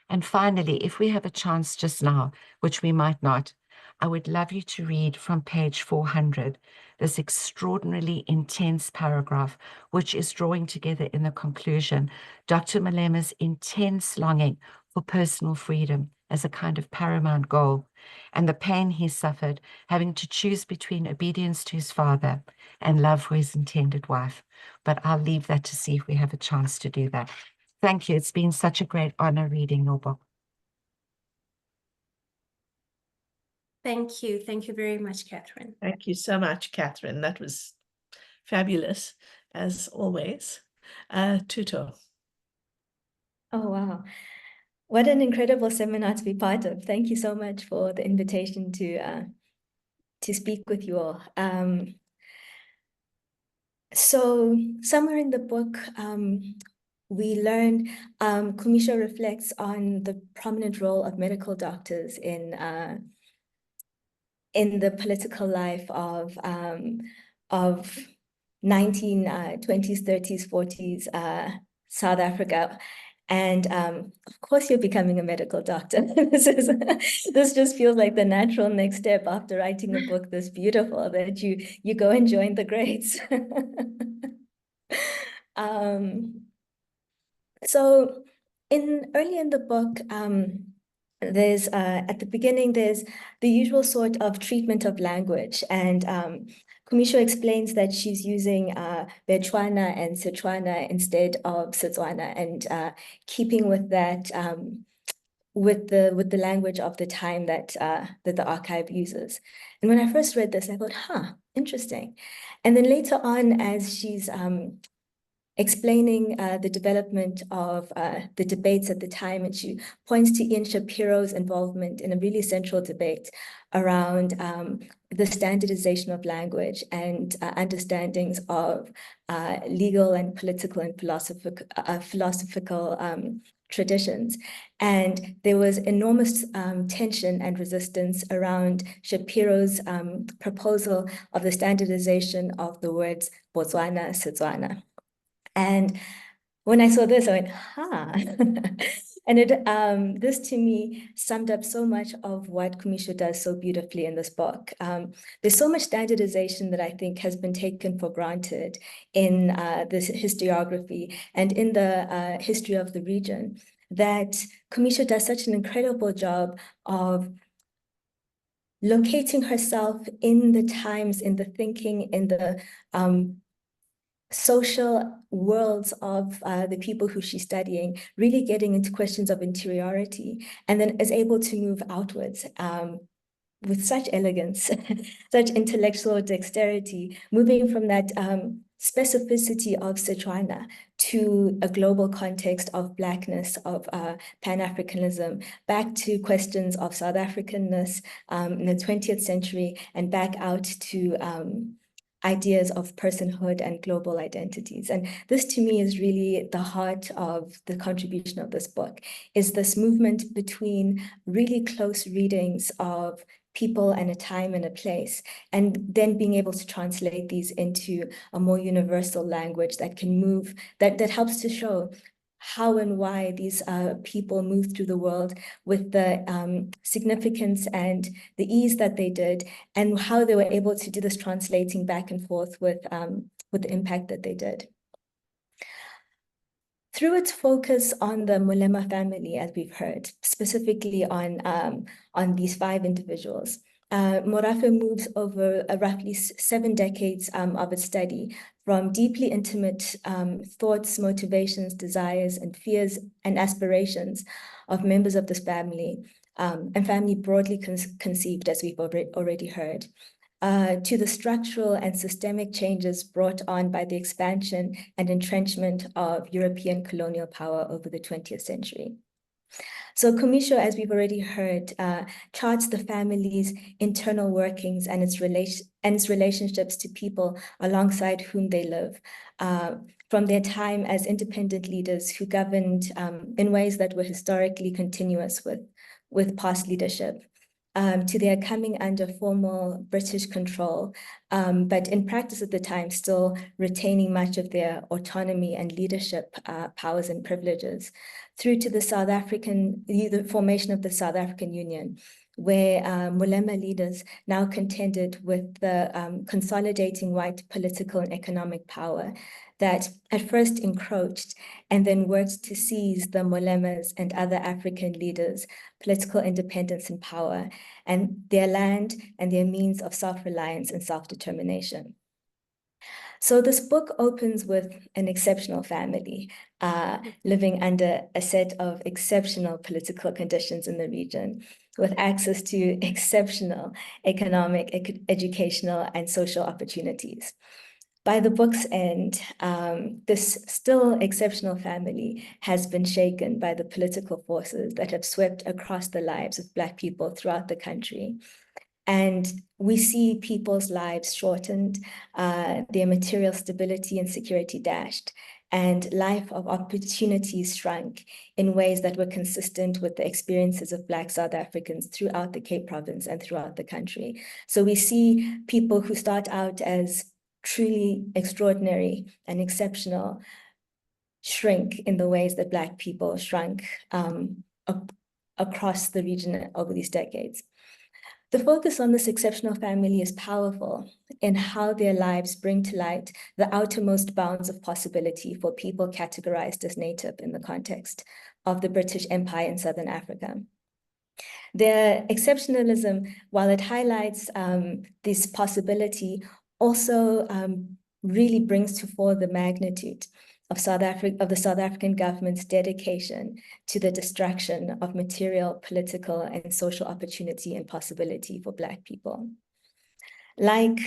And finally, if we have a chance just now, which we might not, I would love you to read from page 400, this extraordinarily intense paragraph, which is drawing together in the conclusion Dr. Malema's intense longing for personal freedom as a kind of paramount goal, and the pain he suffered having to choose between obedience to his father and love for his intended wife. But I'll leave that to see if we have a chance to do that. Thank you. It's been such a great honor reading your book. Thank you. Thank you very much, Catherine. Thank you so much, Catherine. That was fabulous, as always. Thuto. Oh, wow. What an incredible seminar to be part of. Thank you so much for the invitation to speak with you all. So somewhere in the book, we learn Khumisho reflects on the prominent role of medical doctors in the political life of 1920s, 30s, 40s South Africa. And of course, you're becoming a medical doctor. This just feels like the natural next step after writing a book this beautiful, that you go and join the greats. So early in the book, there's at the beginning, there's the usual sort of treatment of language, and Khumisho explains that she's using Bechuana and Setswana instead of Setswana, and keeping with that, with the language of the time that the archive uses. And when I first read this, I thought, interesting. And then later on, as she's explaining the development of the debates at the time, and she points to Ian Shapiro's involvement in a really central debate around the standardization of language and understandings of legal and political and philosophical traditions. And there was enormous tension and resistance around Shapiro's proposal of the standardization of the words Botswana, Setswana. And when I saw this, I went, And this to me summed up so much of what Khumisho does so beautifully in this book. There's so much standardization that I think has been taken for granted in this historiography and in the history of the region, that Khumisho does such an incredible job of locating herself in the times, in the thinking, in the social worlds of the people who she's studying, really getting into questions of interiority, and then is able to move outwards with such elegance, such intellectual dexterity, moving from that specificity of Setswana to a global context of Blackness, of Pan-Africanism, back to questions of South Africanness in the 20th century, and back out to ideas of personhood and global identities. And this to me is really the heart of the contribution of this book, is this movement between really close readings of people and a time and a place, and then being able to translate these into a more universal language that can move, that helps to show how and why these people moved through the world with the significance and the ease that they did, and how they were able to do this translating back and forth with the impact that they did. Through its focus on the Molema family, as we've heard, specifically on these 5 individuals, Morafe moves over roughly 7 decades of its study from deeply intimate thoughts, motivations, desires, and fears and aspirations of members of this family, and family broadly conceived, as we've already heard, to the structural and systemic changes brought on by the expansion and entrenchment of European colonial power over the 20th century. So Khumisho, as we've already heard, charts the family's internal workings and its relationships to people alongside whom they live, from their time as independent leaders who governed in ways that were historically continuous with past leadership, to their coming under formal British control, but in practice at the time still retaining much of their autonomy and leadership powers and privileges, through to the formation of the South African Union, where Molema leaders now contended with the consolidating white political and economic power that at first encroached and then worked to seize the Molemas and other African leaders' political independence and power, and their land and their means of self-reliance and self-determination. So this book opens with an exceptional family living under a set of exceptional political conditions in the region, with access to exceptional economic, educational, and social opportunities. By the book's end, this still exceptional family has been shaken by the political forces that have swept across the lives of Black people throughout the country. And we see people's lives shortened, their material stability and security dashed, and life of opportunities shrunk in ways that were consistent with the experiences of Black South Africans throughout the Cape Province and throughout the country. So we see people who start out as truly extraordinary and exceptional shrink in the ways that Black people shrunk across the region over these decades. The focus on this exceptional family is powerful in how their lives bring to light the outermost bounds of possibility for people categorized as native in the context of the British Empire in Southern Africa. Their exceptionalism, while it highlights this possibility, also really brings to fore the magnitude of the South African government's dedication to the destruction of material, political, and social opportunity and possibility for Black people. Like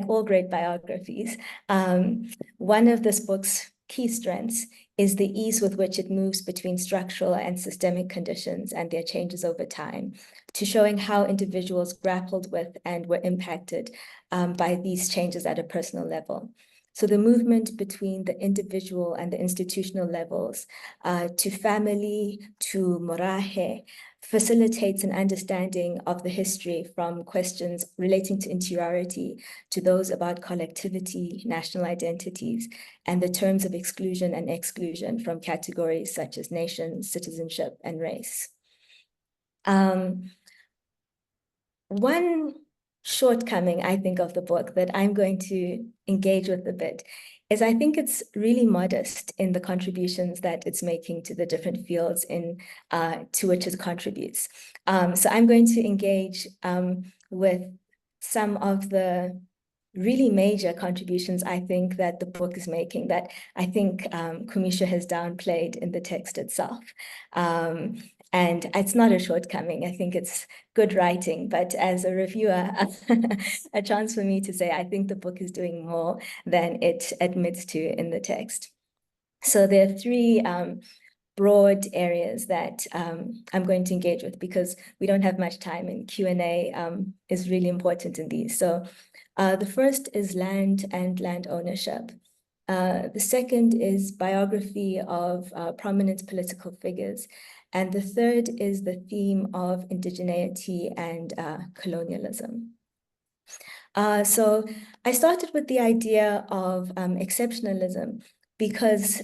all great biographies, one of this book's key strengths is the ease with which it moves between structural and systemic conditions and their changes over time, to showing how individuals grappled with and were impacted by these changes at a personal level. So the movement between the individual and the institutional levels, to family, to Morafe, facilitates an understanding of the history from questions relating to interiority to those about collectivity, national identities, and the terms of exclusion and exclusion from categories such as nation, citizenship, and race. One shortcoming, I think, of the book that I'm going to engage with a bit is I think it's really modest in the contributions that it's making to the different fields to which it contributes. So I'm going to engage with some of the really major contributions I think that the book is making, that I think Khumisho has downplayed in the text itself. And it's not a shortcoming. I think it's good writing, but as a reviewer, a chance for me to say, I think the book is doing more than it admits to in the text. So there are three broad areas that I'm going to engage with because we don't have much time, and Q&A is really important in these. So the first is land and land ownership. The second is biography of prominent political figures. And the third is the theme of indigeneity and colonialism. So I started with the idea of exceptionalism because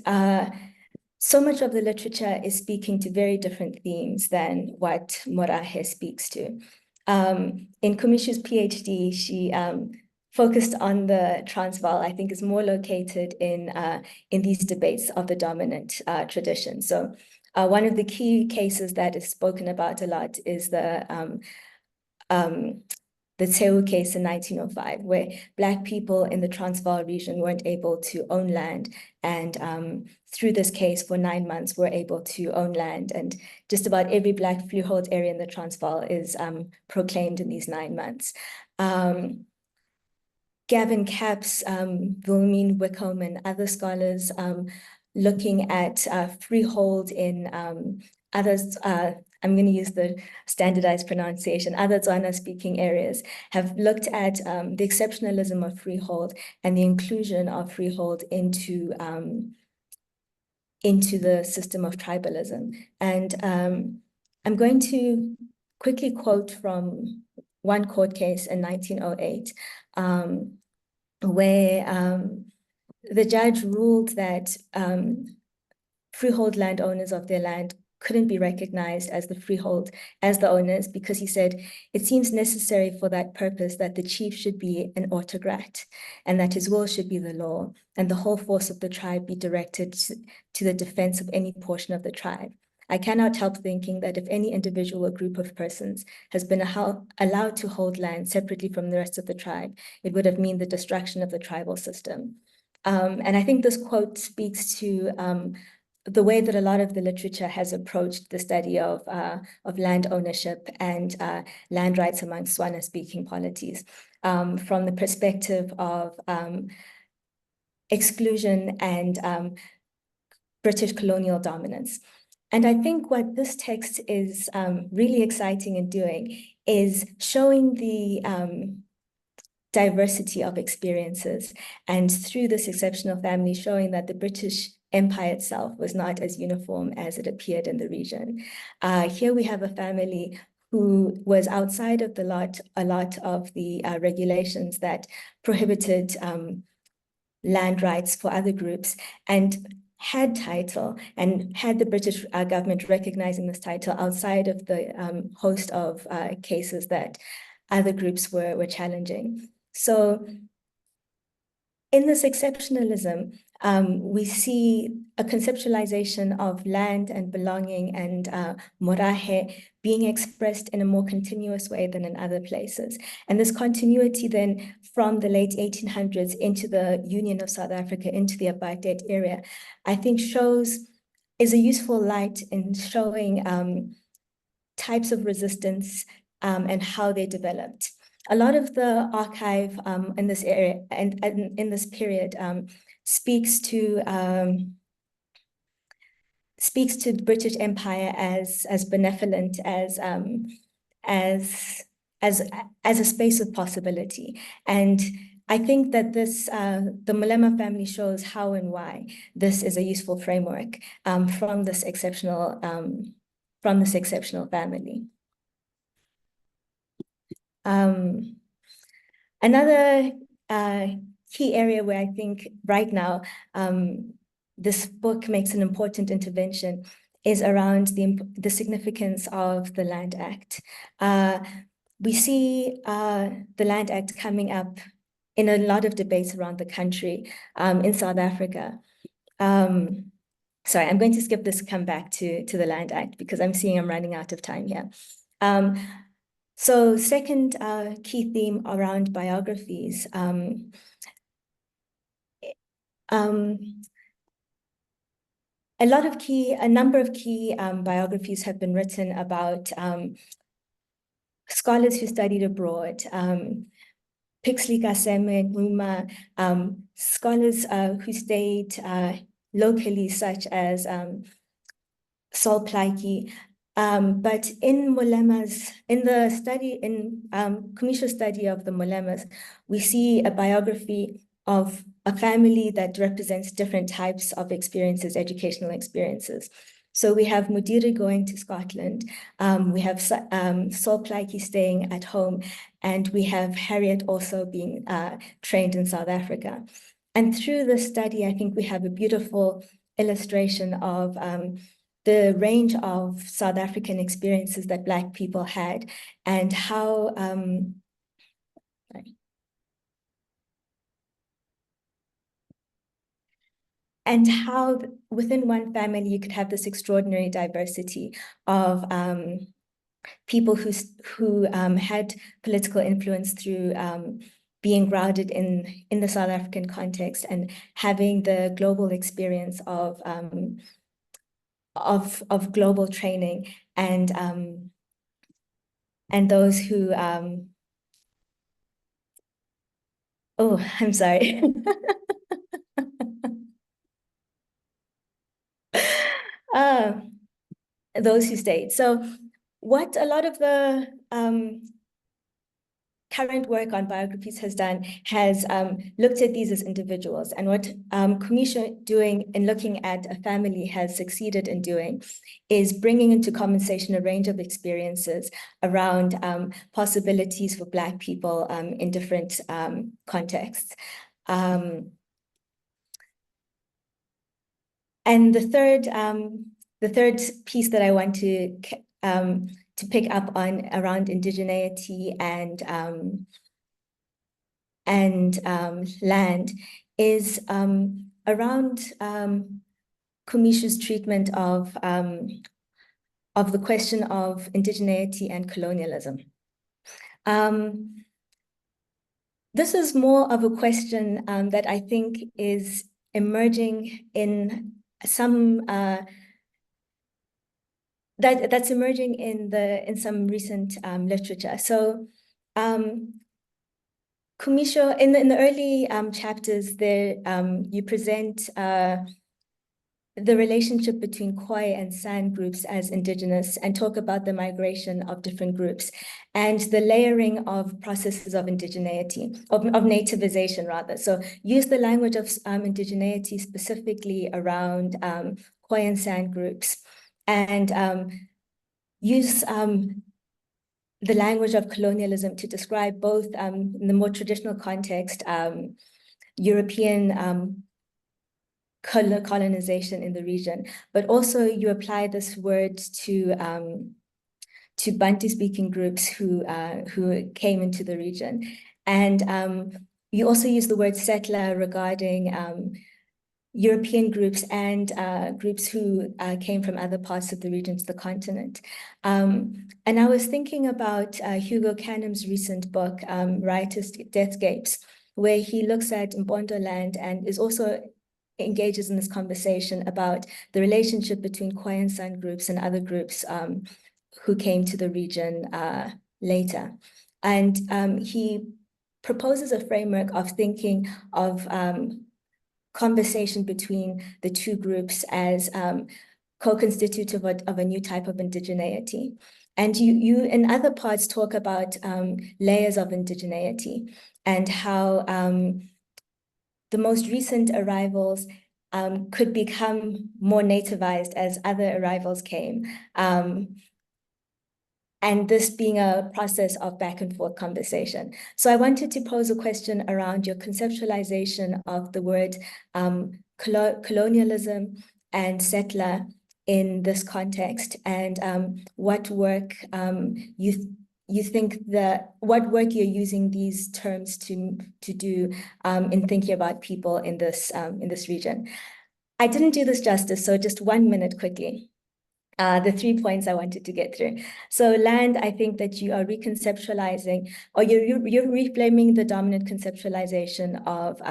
so much of the literature is speaking to very different themes than what Morafe speaks to. In Khumisho's PhD, she focused on the Transvaal, I think is more located in these debates of the dominant tradition. So one of the key cases that is spoken about a lot is the Thipe case in 1905, where Black people in the Transvaal region weren't able to own land. And through this case, for 9 months, were able to own land. And just about every Black freehold area in the Transvaal is proclaimed in these 9 months. Gavin Capps, Wilhelmine Wickham, and other scholars looking at freehold in others, I'm going to use the standardized pronunciation, other Tswana-speaking areas, have looked at the exceptionalism of freehold and the inclusion of freehold into the system of tribalism. And I'm going to quickly quote from one court case in 1908, where the judge ruled that freehold landowners of their land couldn't be recognized as the owners, because he said, it seems necessary for that purpose that the chief should be an autocrat and that his will should be the law and the whole force of the tribe be directed to the defense of any portion of the tribe. I cannot help thinking that if any individual or group of persons has been allowed to hold land separately from the rest of the tribe, it would have meant the destruction of the tribal system. And I think this quote speaks to the way that a lot of the literature has approached the study of land ownership and land rights among Tswana-speaking polities, from the perspective of exclusion and British colonial dominance. And I think what this text is really exciting in doing is showing the diversity of experiences, and through this exceptional family, showing that the British Empire itself was not as uniform as it appeared in the region. Here we have a family who was outside of a lot of the regulations that prohibited land rights for other groups, and had title and had the British government recognizing this title outside of the host of cases that other groups were challenging. So in this exceptionalism, we see a conceptualization of land and belonging and morahe being expressed in a more continuous way than in other places. And this continuity then from the late 1800s into the Union of South Africa, into the apartheid area, I think is a useful light in showing types of resistance and how they developed. A lot of the archive in this area and in this period speaks to the British Empire as benevolent, as a space of possibility. And I think that this the Malema family shows how and why this is a useful framework from this exceptional family. Another key area where I think right now this book makes an important intervention is around the significance of the Land Act. We see the Land Act coming up in a lot of debates around the country, in South Africa. Sorry, I'm going to skip this, come back to the Land Act, because I'm seeing I'm running out of time here. So second key theme around biographies. A number of key biographies have been written about scholars who studied abroad. Pixley Kaseme, Nguma, scholars who stayed locally, such as Sol Plaatje. But in Khumisho's study of the Molemas, we see a biography of a family that represents different types of experiences, educational experiences. So we have Mudiri going to Scotland, we have Sol Plaatje staying at home, and we have Harriet also being trained in South Africa. And through this study, I think we have a beautiful illustration of the range of South African experiences that Black people had, and how within one family you could have this extraordinary diversity of people who had political influence through being grounded in the South African context and having the global experience of global training, and those who oh, I'm sorry. Those who stayed. So what a lot of the current work on biographies has done has looked at these as individuals, and what Khumisho doing in looking at a family has succeeded in doing is bringing into conversation a range of experiences around possibilities for Black people in different contexts. And the third piece that I want to pick up on around indigeneity and land is around Khumisho's treatment of the question of indigeneity and colonialism. This is more of a question that I think is emerging in some that's emerging in some recent literature. So Khumisho, in the early chapters there, you present the relationship between Khoi and San groups as indigenous, and talk about the migration of different groups and the layering of processes of indigeneity, of nativization rather. So use the language of indigeneity specifically around Khoi and San groups, and use the language of colonialism to describe both in the more traditional context, European colonization in the region, but also you apply this word to Bantu-speaking groups who came into the region, and you also use the word settler regarding European groups and groups who came from other parts of the region to the continent. And I was thinking about Hugo Canham's recent book, Riotous Deathscapes, where he looks at Mpondo land and is also engages in this conversation about the relationship between Khoi and San groups and other groups who came to the region later. And he proposes a framework of thinking of conversation between the two groups as co-constitutive of a new type of indigeneity. And you in other parts talk about layers of indigeneity and how the most recent arrivals could become more nativized as other arrivals came. And this being a process of back and forth conversation. So I wanted to pose a question around your conceptualization of the word colonialism and settler in this context, and what work you think what work you're using these terms to do in thinking about people in this region. I didn't do this justice, so just 1 minute quickly. the 3 points I wanted to get through. So land, I think that you are reconceptualizing, or you're reframing the dominant conceptualization of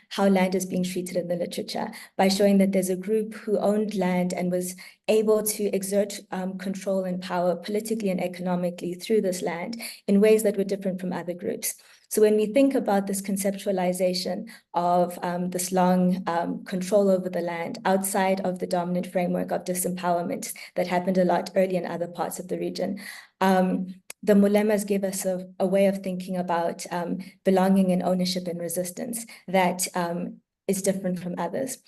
how land is being treated in the literature by showing that there's a group who owned land and was able to exert control and power politically and economically through this land in ways that were different from other groups. So when we think about this conceptualization of this long control over the land outside of the dominant framework of disempowerment that happened a lot early in other parts of the region, the Mulemas give us a way of thinking about belonging and ownership and resistance that is different from others.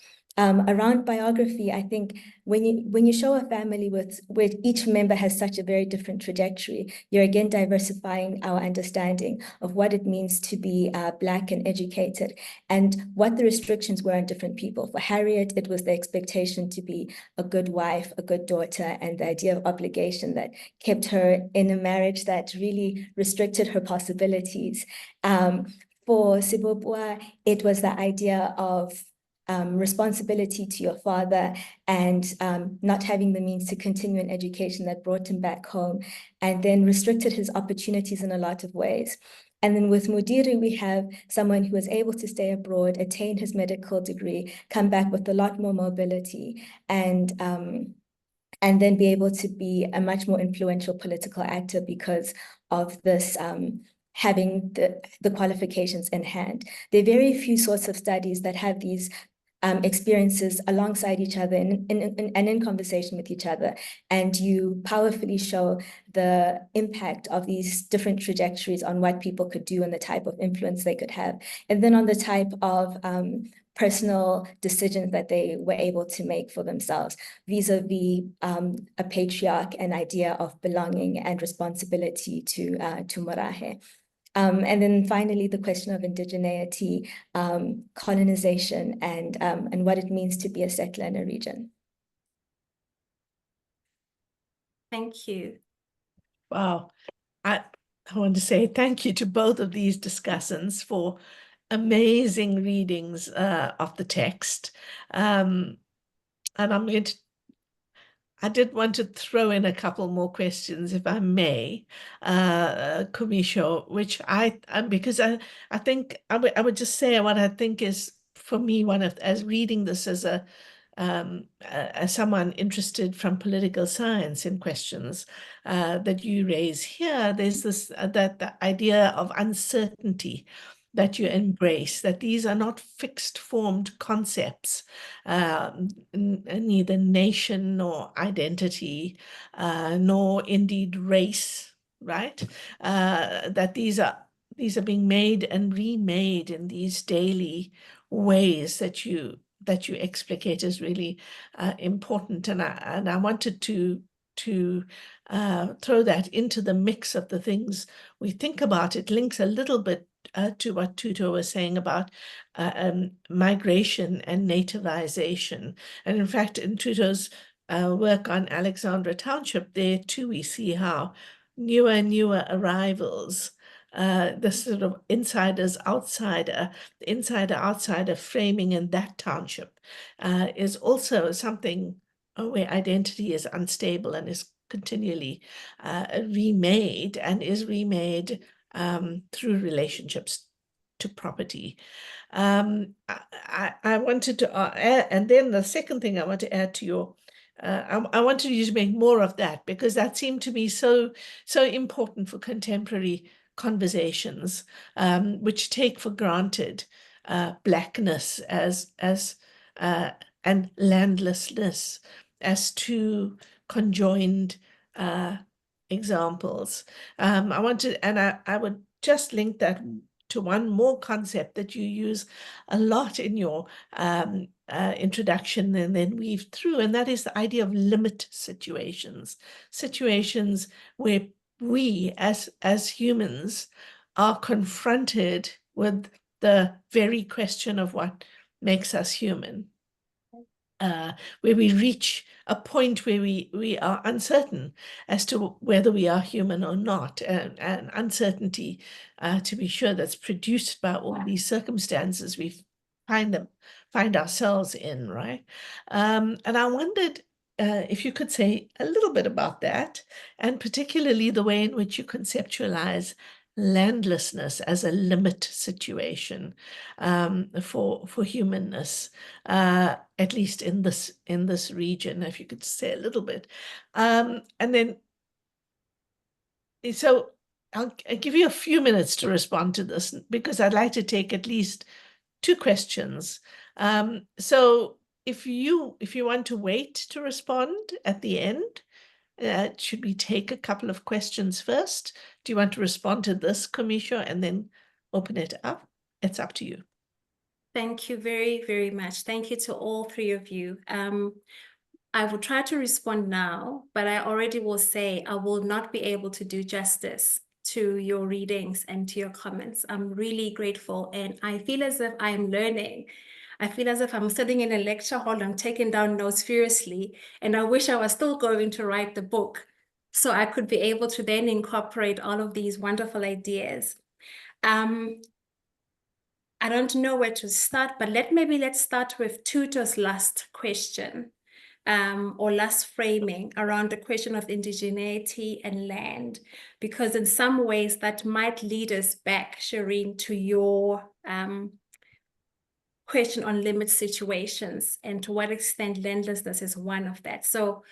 Around biography, I think when you show a family where each member has such a very different trajectory, you're again diversifying our understanding of what it means to be Black and educated and what the restrictions were on different people. For Harriet, it was the expectation to be a good wife, a good daughter, and the idea of obligation that kept her in a marriage that really restricted her possibilities. For Sibobua, it was the idea of responsibility to your father and not having the means to continue an education that brought him back home and then restricted his opportunities in a lot of ways. And then with Mudiri, we have someone who was able to stay abroad, attain his medical degree, come back with a lot more mobility, and then be able to be a much more influential political actor because of this having the qualifications in hand. There are very few sorts of studies that have these experiences alongside each other and in conversation with each other. And you powerfully show the impact of these different trajectories on what people could do and the type of influence they could have. And then on the type of personal decisions that they were able to make for themselves vis-a-vis a patriarch, an idea of belonging and responsibility to Morafe. And then finally, the question of indigeneity, colonization, and what it means to be a settler in a region. Thank you. Wow. I want to say thank you to both of these discussants for amazing readings of the text. And I did want to throw in a couple more questions, if I may, Khumisho, which because I think I would just say what I think is, for me, as reading this as as someone interested from political science in questions that you raise here, there's this that the idea of uncertainty that you embrace, that these are not fixed formed concepts, neither nation nor identity, nor indeed race, right? That these are being made and remade in these daily ways that you explicate is really important. And I wanted to throw that into the mix of the things we think about. It links a little bit to what Thuto was saying about migration and nativization. And in fact, in Thuto's work on Alexandra Township, there too we see how newer arrivals, the sort of insider-outsider framing in that township is also something where identity is unstable and is continually remade, and is remade through relationships to property. I wanted to and then the second thing I want to add to your I wanted you to make more of that, because that seemed to me so important for contemporary conversations, which take for granted Blackness as and landlessness as two conjoined examples. I wanted, and I would just link that to one more concept that you use a lot in your introduction and then weave through, and that is the idea of limit situations where we as humans are confronted with the very question of what makes us human, where we reach a point where we are uncertain as to whether we are human or not, and uncertainty, to be sure, that's produced by all these circumstances we find ourselves in, right? And I wondered if you could say a little bit about that, and particularly the way in which you conceptualize landlessness as a limit situation for humanness, at least in this region. If you could say a little bit, and then so I'll give you a few minutes to respond to this because I'd like to take at least 2 questions. So if you want to wait to respond at the end, should we take a couple of questions first? Do you want to respond to this, Khumisho, and then open it up? It's up to you. Thank you very, very much. Thank you to all 3 of you. I will try to respond now, but I already will say I will not be able to do justice to your readings and to your comments. I'm really grateful, and I feel as if I am learning. I feel as if I'm sitting in a lecture hall, I'm taking down notes furiously, and I wish I was still going to write the book so I could be able to then incorporate all of these wonderful ideas. I don't know where to start, but let's start with Thuto's last question, or last framing around the question of indigeneity and land, because in some ways that might lead us back, Shireen, to your question on limit situations and to what extent landlessness is one of that. So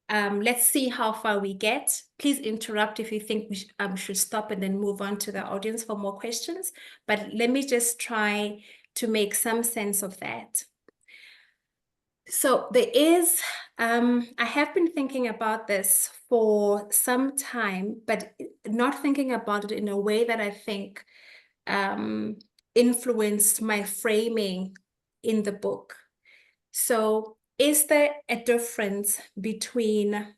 let's see how far we get. Please interrupt if you think we should stop and then move on to the audience for more questions. But let me just try to make some sense of that. So there is, I have been thinking about this for some time, but not thinking about it in a way that I think influenced my framing in the book. So is there a difference between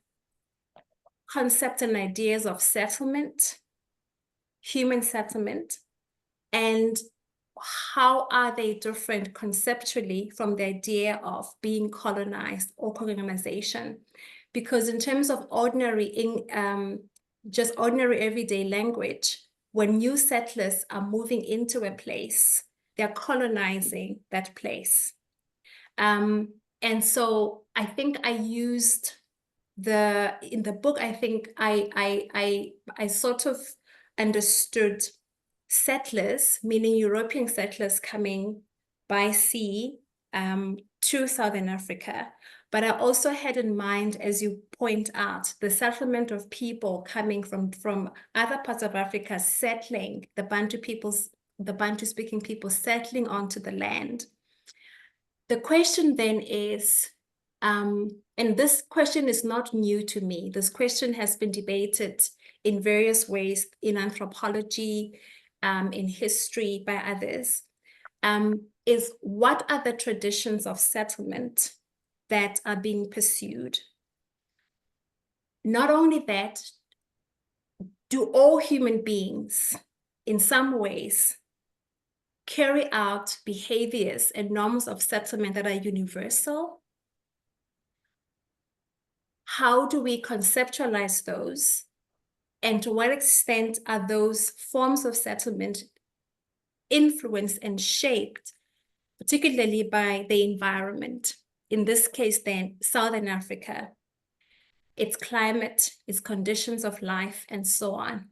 concepts and ideas of settlement, human settlement, and how are they different conceptually from the idea of being colonized or colonization? Because in terms of just ordinary everyday language, when new settlers are moving into a place, they're colonizing that place. And so I think I used in the book, I think I sort of understood settlers, meaning European settlers coming by sea to Southern Africa. But I also had in mind, as you point out, the settlement of people coming from other parts of Africa, settling, the Bantu-speaking people settling onto the land. The question then is, and this question is not new to me. This question has been debated in various ways in anthropology, in history by others, is what are the traditions of settlement that are being pursued? Not only that, do all human beings in some ways carry out behaviors and norms of settlement that are universal? How do we conceptualize those? And to what extent are those forms of settlement influenced and shaped, particularly by the environment? In this case, then, Southern Africa, its climate, its conditions of life, and so on.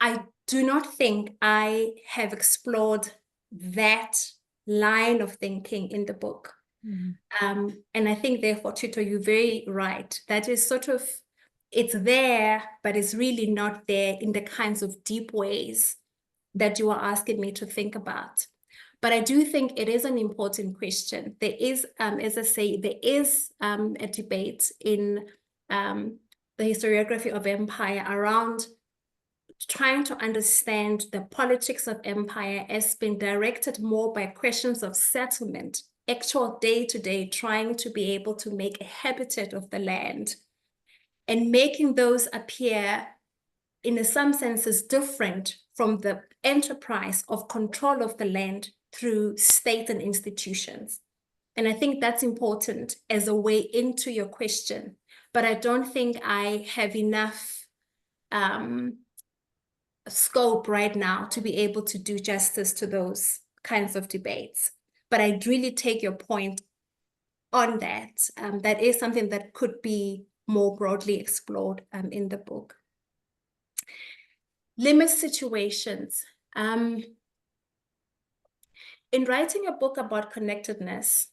I do not think I have explored that line of thinking in the book. And I think, therefore, Thuto, you're very right. That is sort of, it's there, but it's really not there in the kinds of deep ways that you are asking me to think about. But I do think it is an important question. There is, as I say, there is a debate in the historiography of empire around trying to understand the politics of empire as being directed more by questions of settlement, actual day-to-day, trying to be able to make a habitat of the land and making those appear in some senses different from the enterprise of control of the land through state and institutions. And I think that's important as a way into your question, but I don't think I have enough scope right now to be able to do justice to those kinds of debates. But I really take your point on that. That is something that could be more broadly explored in the book. Limit situations. In writing a book about connectedness,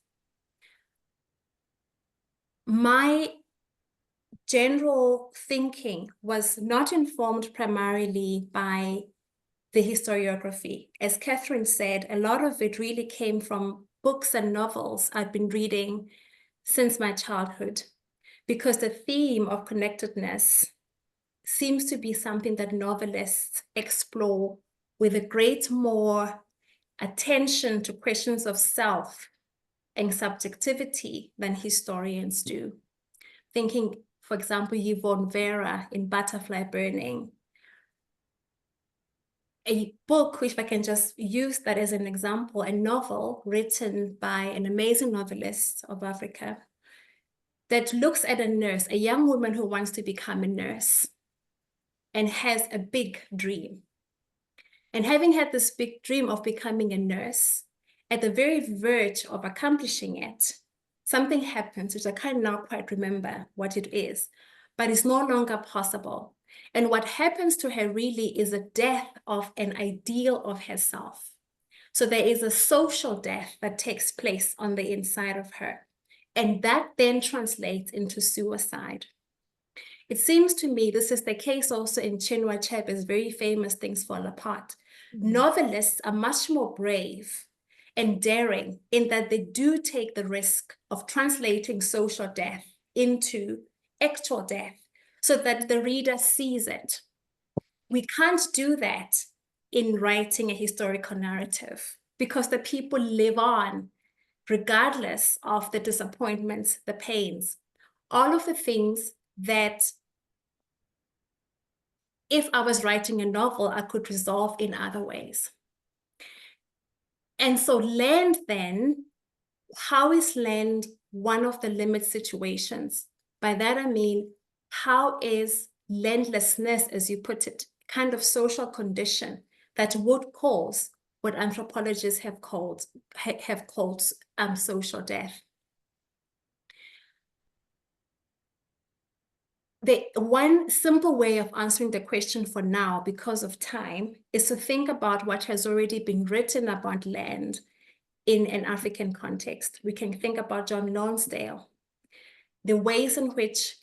my general thinking was not informed primarily by the historiography. As Catherine said, a lot of it really came from books and novels I've been reading since my childhood, because the theme of connectedness seems to be something that novelists explore with a great more attention to questions of self and subjectivity than historians do. Thinking, for example, Yvonne Vera in Butterfly Burning, a book, which if I can just use that as an example, a novel written by an amazing novelist of Africa that looks at a nurse, a young woman who wants to become a nurse and has a big dream. And having had this big dream of becoming a nurse, at the very verge of accomplishing it, something happens, which I can't now quite remember what it is, but it's no longer possible. And what happens to her really is a death of an ideal of herself. So there is a social death that takes place on the inside of her. And that then translates into suicide. It seems to me this is the case also in Chinua Achebe's very famous Things Fall Apart. Novelists are much more brave and daring in that they do take the risk of translating social death into actual death so that the reader sees it. We can't do that in writing a historical narrative because the people live on regardless of the disappointments, the pains, all of the things that if I was writing a novel, I could resolve in other ways. And so land then, how is land one of the limit situations? By that, I mean, how is landlessness, as you put it, kind of social condition that would cause what anthropologists have called social death? The one simple way of answering the question for now, because of time, is to think about what has already been written about land in an African context. We can think about John Lonsdale, the ways in which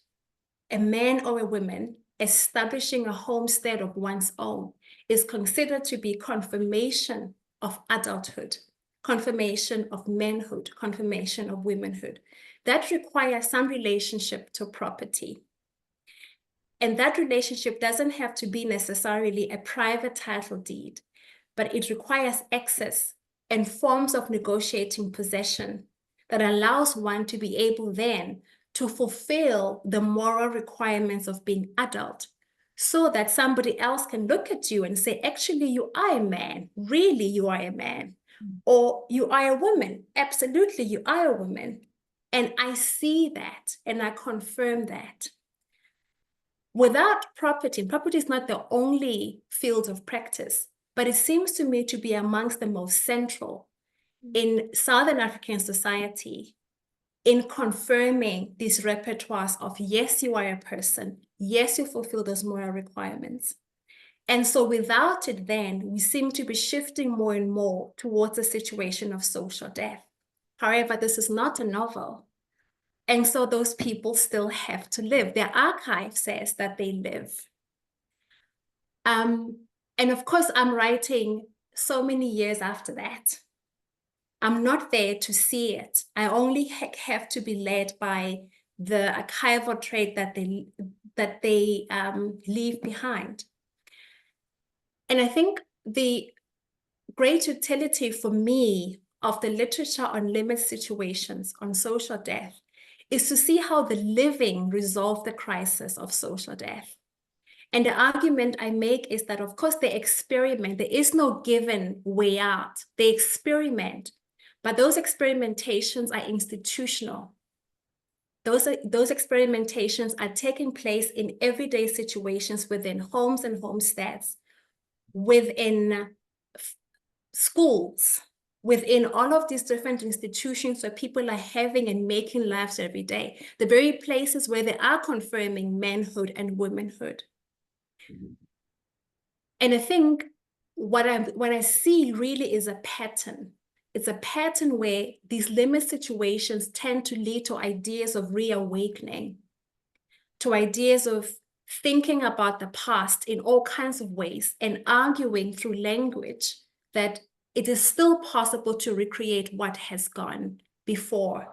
a man or a woman establishing a homestead of one's own is considered to be confirmation of adulthood, confirmation of manhood, confirmation of womanhood. That requires some relationship to property. And that relationship doesn't have to be necessarily a private title deed, but it requires access and forms of negotiating possession that allows one to be able then to fulfill the moral requirements of being adult so that somebody else can look at you and say, actually, you are a man. Really, you are a man. Or you are a woman. Absolutely, you are a woman. And I see that and I confirm that. Without property, and property is not the only field of practice, but it seems to me to be amongst the most central in Southern African society in confirming these repertoires of, yes, you are a person, yes, you fulfill those moral requirements. And so without it then, we seem to be shifting more and more towards a situation of social death. However, this is not a novel. And so those people still have to live. Their archive says that they live. And of course, I'm writing so many years after that. I'm not there to see it. I only have to be led by the archival trait that they leave behind. And I think the great utility for me of the literature on limit situations, on social death, is to see how the living resolve the crisis of social death. And the argument I make is that, of course, they experiment. There is no given way out. They experiment, but those experimentations are institutional. Those experimentations are taking place in everyday situations within homes and homesteads, within schools, within all of these different institutions where people are having and making lives every day, the very places where they are confirming manhood and womanhood. And I think what I see really is a pattern. It's a pattern where these limit situations tend to lead to ideas of reawakening, to ideas of thinking about the past in all kinds of ways and arguing through language that it is still possible to recreate what has gone before.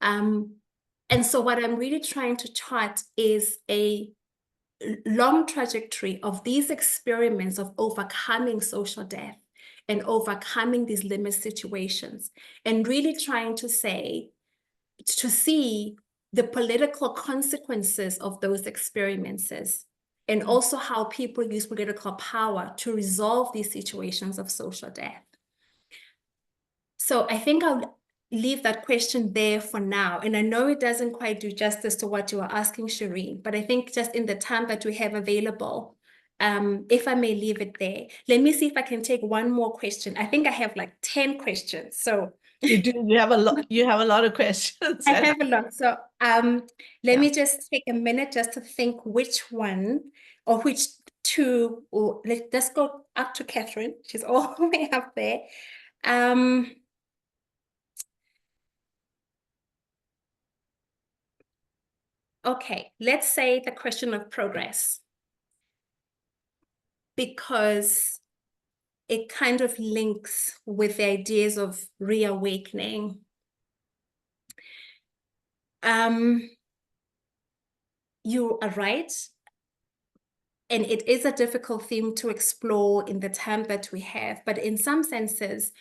And so what I'm really trying to chart is a long trajectory of these experiments of overcoming social death and overcoming these limit situations, and really trying to see the political consequences of those experiences, and also how people use political power to resolve these situations of social death. So I think I'll leave that question there for now. And I know it doesn't quite do justice to what you are asking, Shireen, but I think just in the time that we have available, if I may leave it there. Let me see if I can take one more question. I think I have like 10 questions. So you do, you have a lot of questions. I have a lot. So let me just take a minute just to think which one or which two, or let's go up to Catherine. She's all the way up there. Okay, let's say the question of progress, because it kind of links with the ideas of reawakening. You are right, and it is a difficult theme to explore in the time that we have, but in some senses,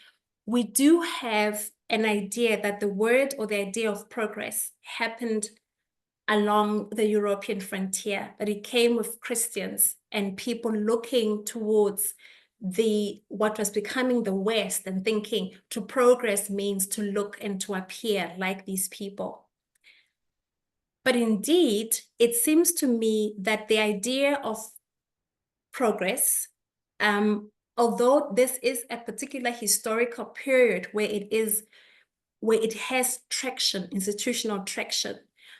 we do have an idea that the word or the idea of progress happened along the European frontier, that it came with Christians and people looking towards what was becoming the West and thinking to progress means to look and to appear like these people. But indeed, it seems to me that the idea of progress, although this is a particular historical period where it has traction, institutional traction,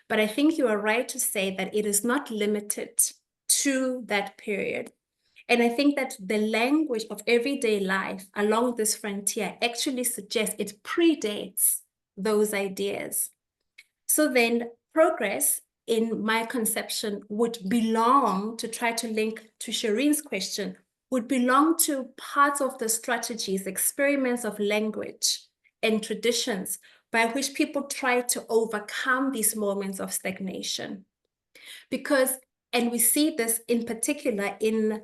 but I think you are right to say that it is not limited to that period. And I think that the language of everyday life along this frontier actually suggests it predates those ideas. So then progress, in my conception, would belong, to try to link to Shireen's question, would belong to parts of the strategies, experiments of language and traditions by which people try to overcome these moments of stagnation. Because, and we see this in particular in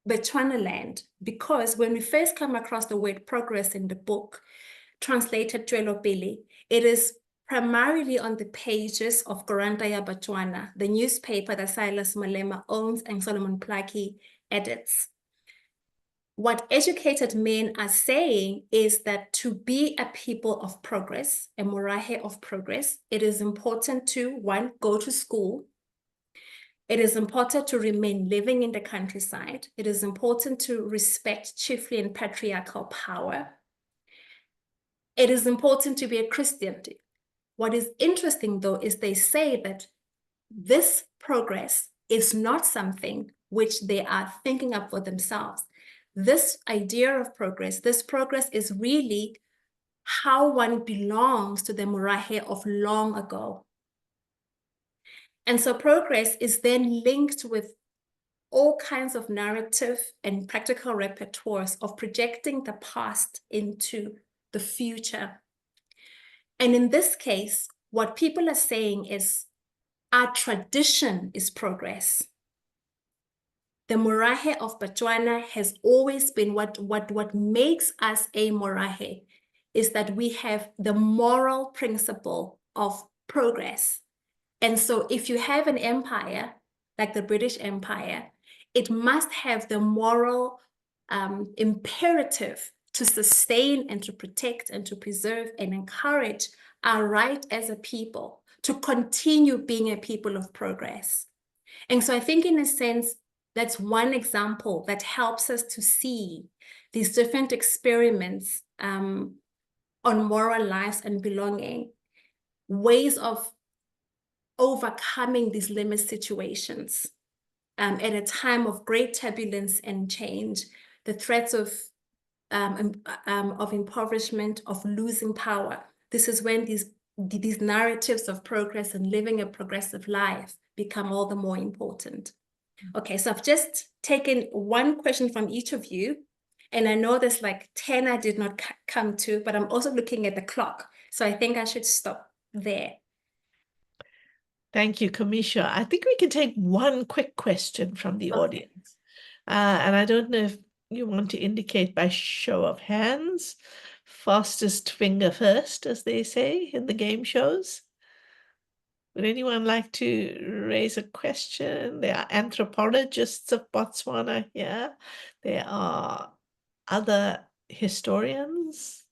Bechuanaland, because when we first come across the word progress in the book, translated Tswelopele, it is primarily on the pages of Koranta ya Botswana, the newspaper that Silas Malema owns and Solomon Plaki edits. What educated men are saying is that to be a people of progress, a Morafe of progress, it is important to, one, go to school. It is important to remain living in the countryside. It is important to respect chiefly and patriarchal power. It is important to be a Christian. What is interesting, though, is they say that this progress is not something which they are thinking up for themselves. This idea of progress, this progress is really how one belongs to the Morafe of long ago. And so progress is then linked with all kinds of narrative and practical repertoires of projecting the past into the future. And in this case, what people are saying is our tradition is progress. The Morafe of Botswana has always been what makes us a Morafe is that we have the moral principle of progress. And so if you have an empire, like the British Empire, it must have the moral imperative to sustain and to protect and to preserve and encourage our right as a people to continue being a people of progress. And so I think in a sense, That's one example that helps us to see these different experiments on moral lives and belonging, ways of overcoming these limit situations at a time of great turbulence and change, the threats of impoverishment, of losing power. This is when these narratives of progress and living a progressive life become all the more important. Okay, so I've just taken one question from each of you, and I know there's like 10 I did not come to, but I'm also looking at the clock, so I think I should stop there. Thank you, Khumisho. I think we can take one quick question from the audience. And I don't know if you want to indicate by show of hands, fastest finger first, as they say in the game shows. Would anyone like to raise a question? There are anthropologists of Botswana here. There are other historians.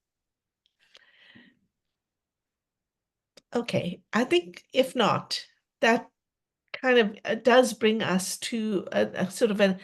Okay, I think if not, that kind of does bring us to a sort of a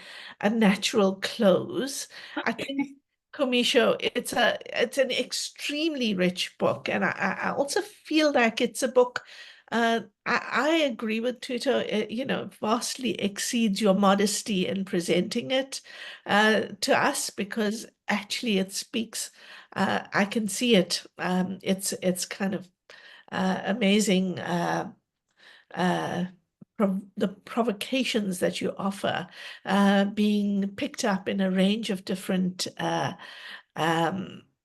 natural close. I think, Khumisho, it's an extremely rich book, and I also feel like it's a book. I agree with Thuto. It, vastly exceeds your modesty in presenting it to us, because actually it speaks. I can see it. It's kind of amazing. The provocations that you offer being picked up in a range of different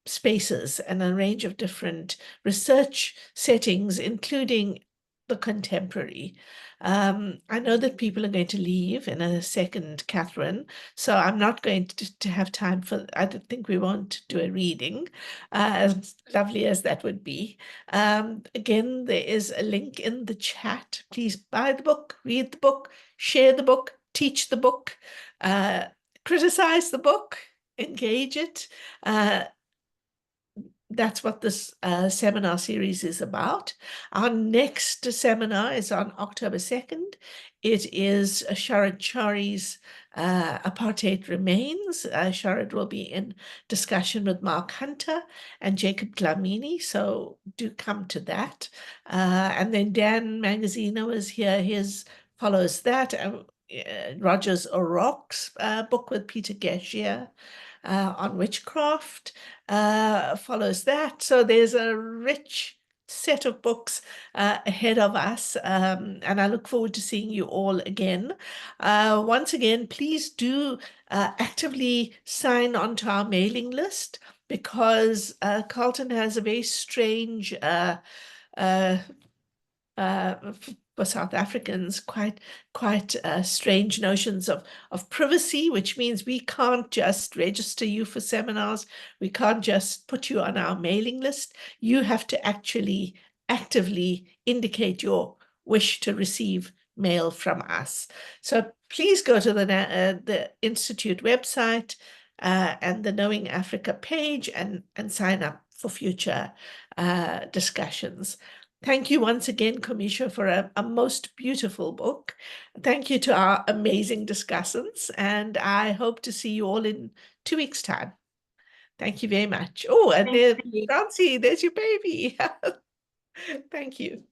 spaces and a range of different research settings, including the contemporary. I know that people are going to leave in a second, Catherine, so I'm not going to have time for, I think we won't do a reading, as lovely as that would be. Again, there is a link in the chat. Please buy the book, read the book, share the book, teach the book, criticize the book, engage it. That's what this seminar series is about. Our next seminar is on October 2nd. It is Sharad Chari's Apartheid Remains. Sharad will be in discussion with Mark Hunter and Jacob Dlamini, so do come to that. And then Dan Magazino is here. His follows that. Rogers O'Rourke's book with Peter Geshier on witchcraft follows that. So there's a rich set of books ahead of us, and I look forward to seeing you all again. Once again, please do actively sign onto our mailing list, because Carlton has a very strange for South Africans, quite strange notions of privacy, which means we can't just register you for seminars. We can't just put you on our mailing list. You have to actually actively indicate your wish to receive mail from us. So please go to the Institute website and the Knowing Africa page and sign up for future discussions. Thank you once again, Khumisho, for a most beautiful book. Thank you to our amazing discussants, and I hope to see you all in 2 weeks' time. Thank you very much. Oh, and Francie, there's your baby. Thank you.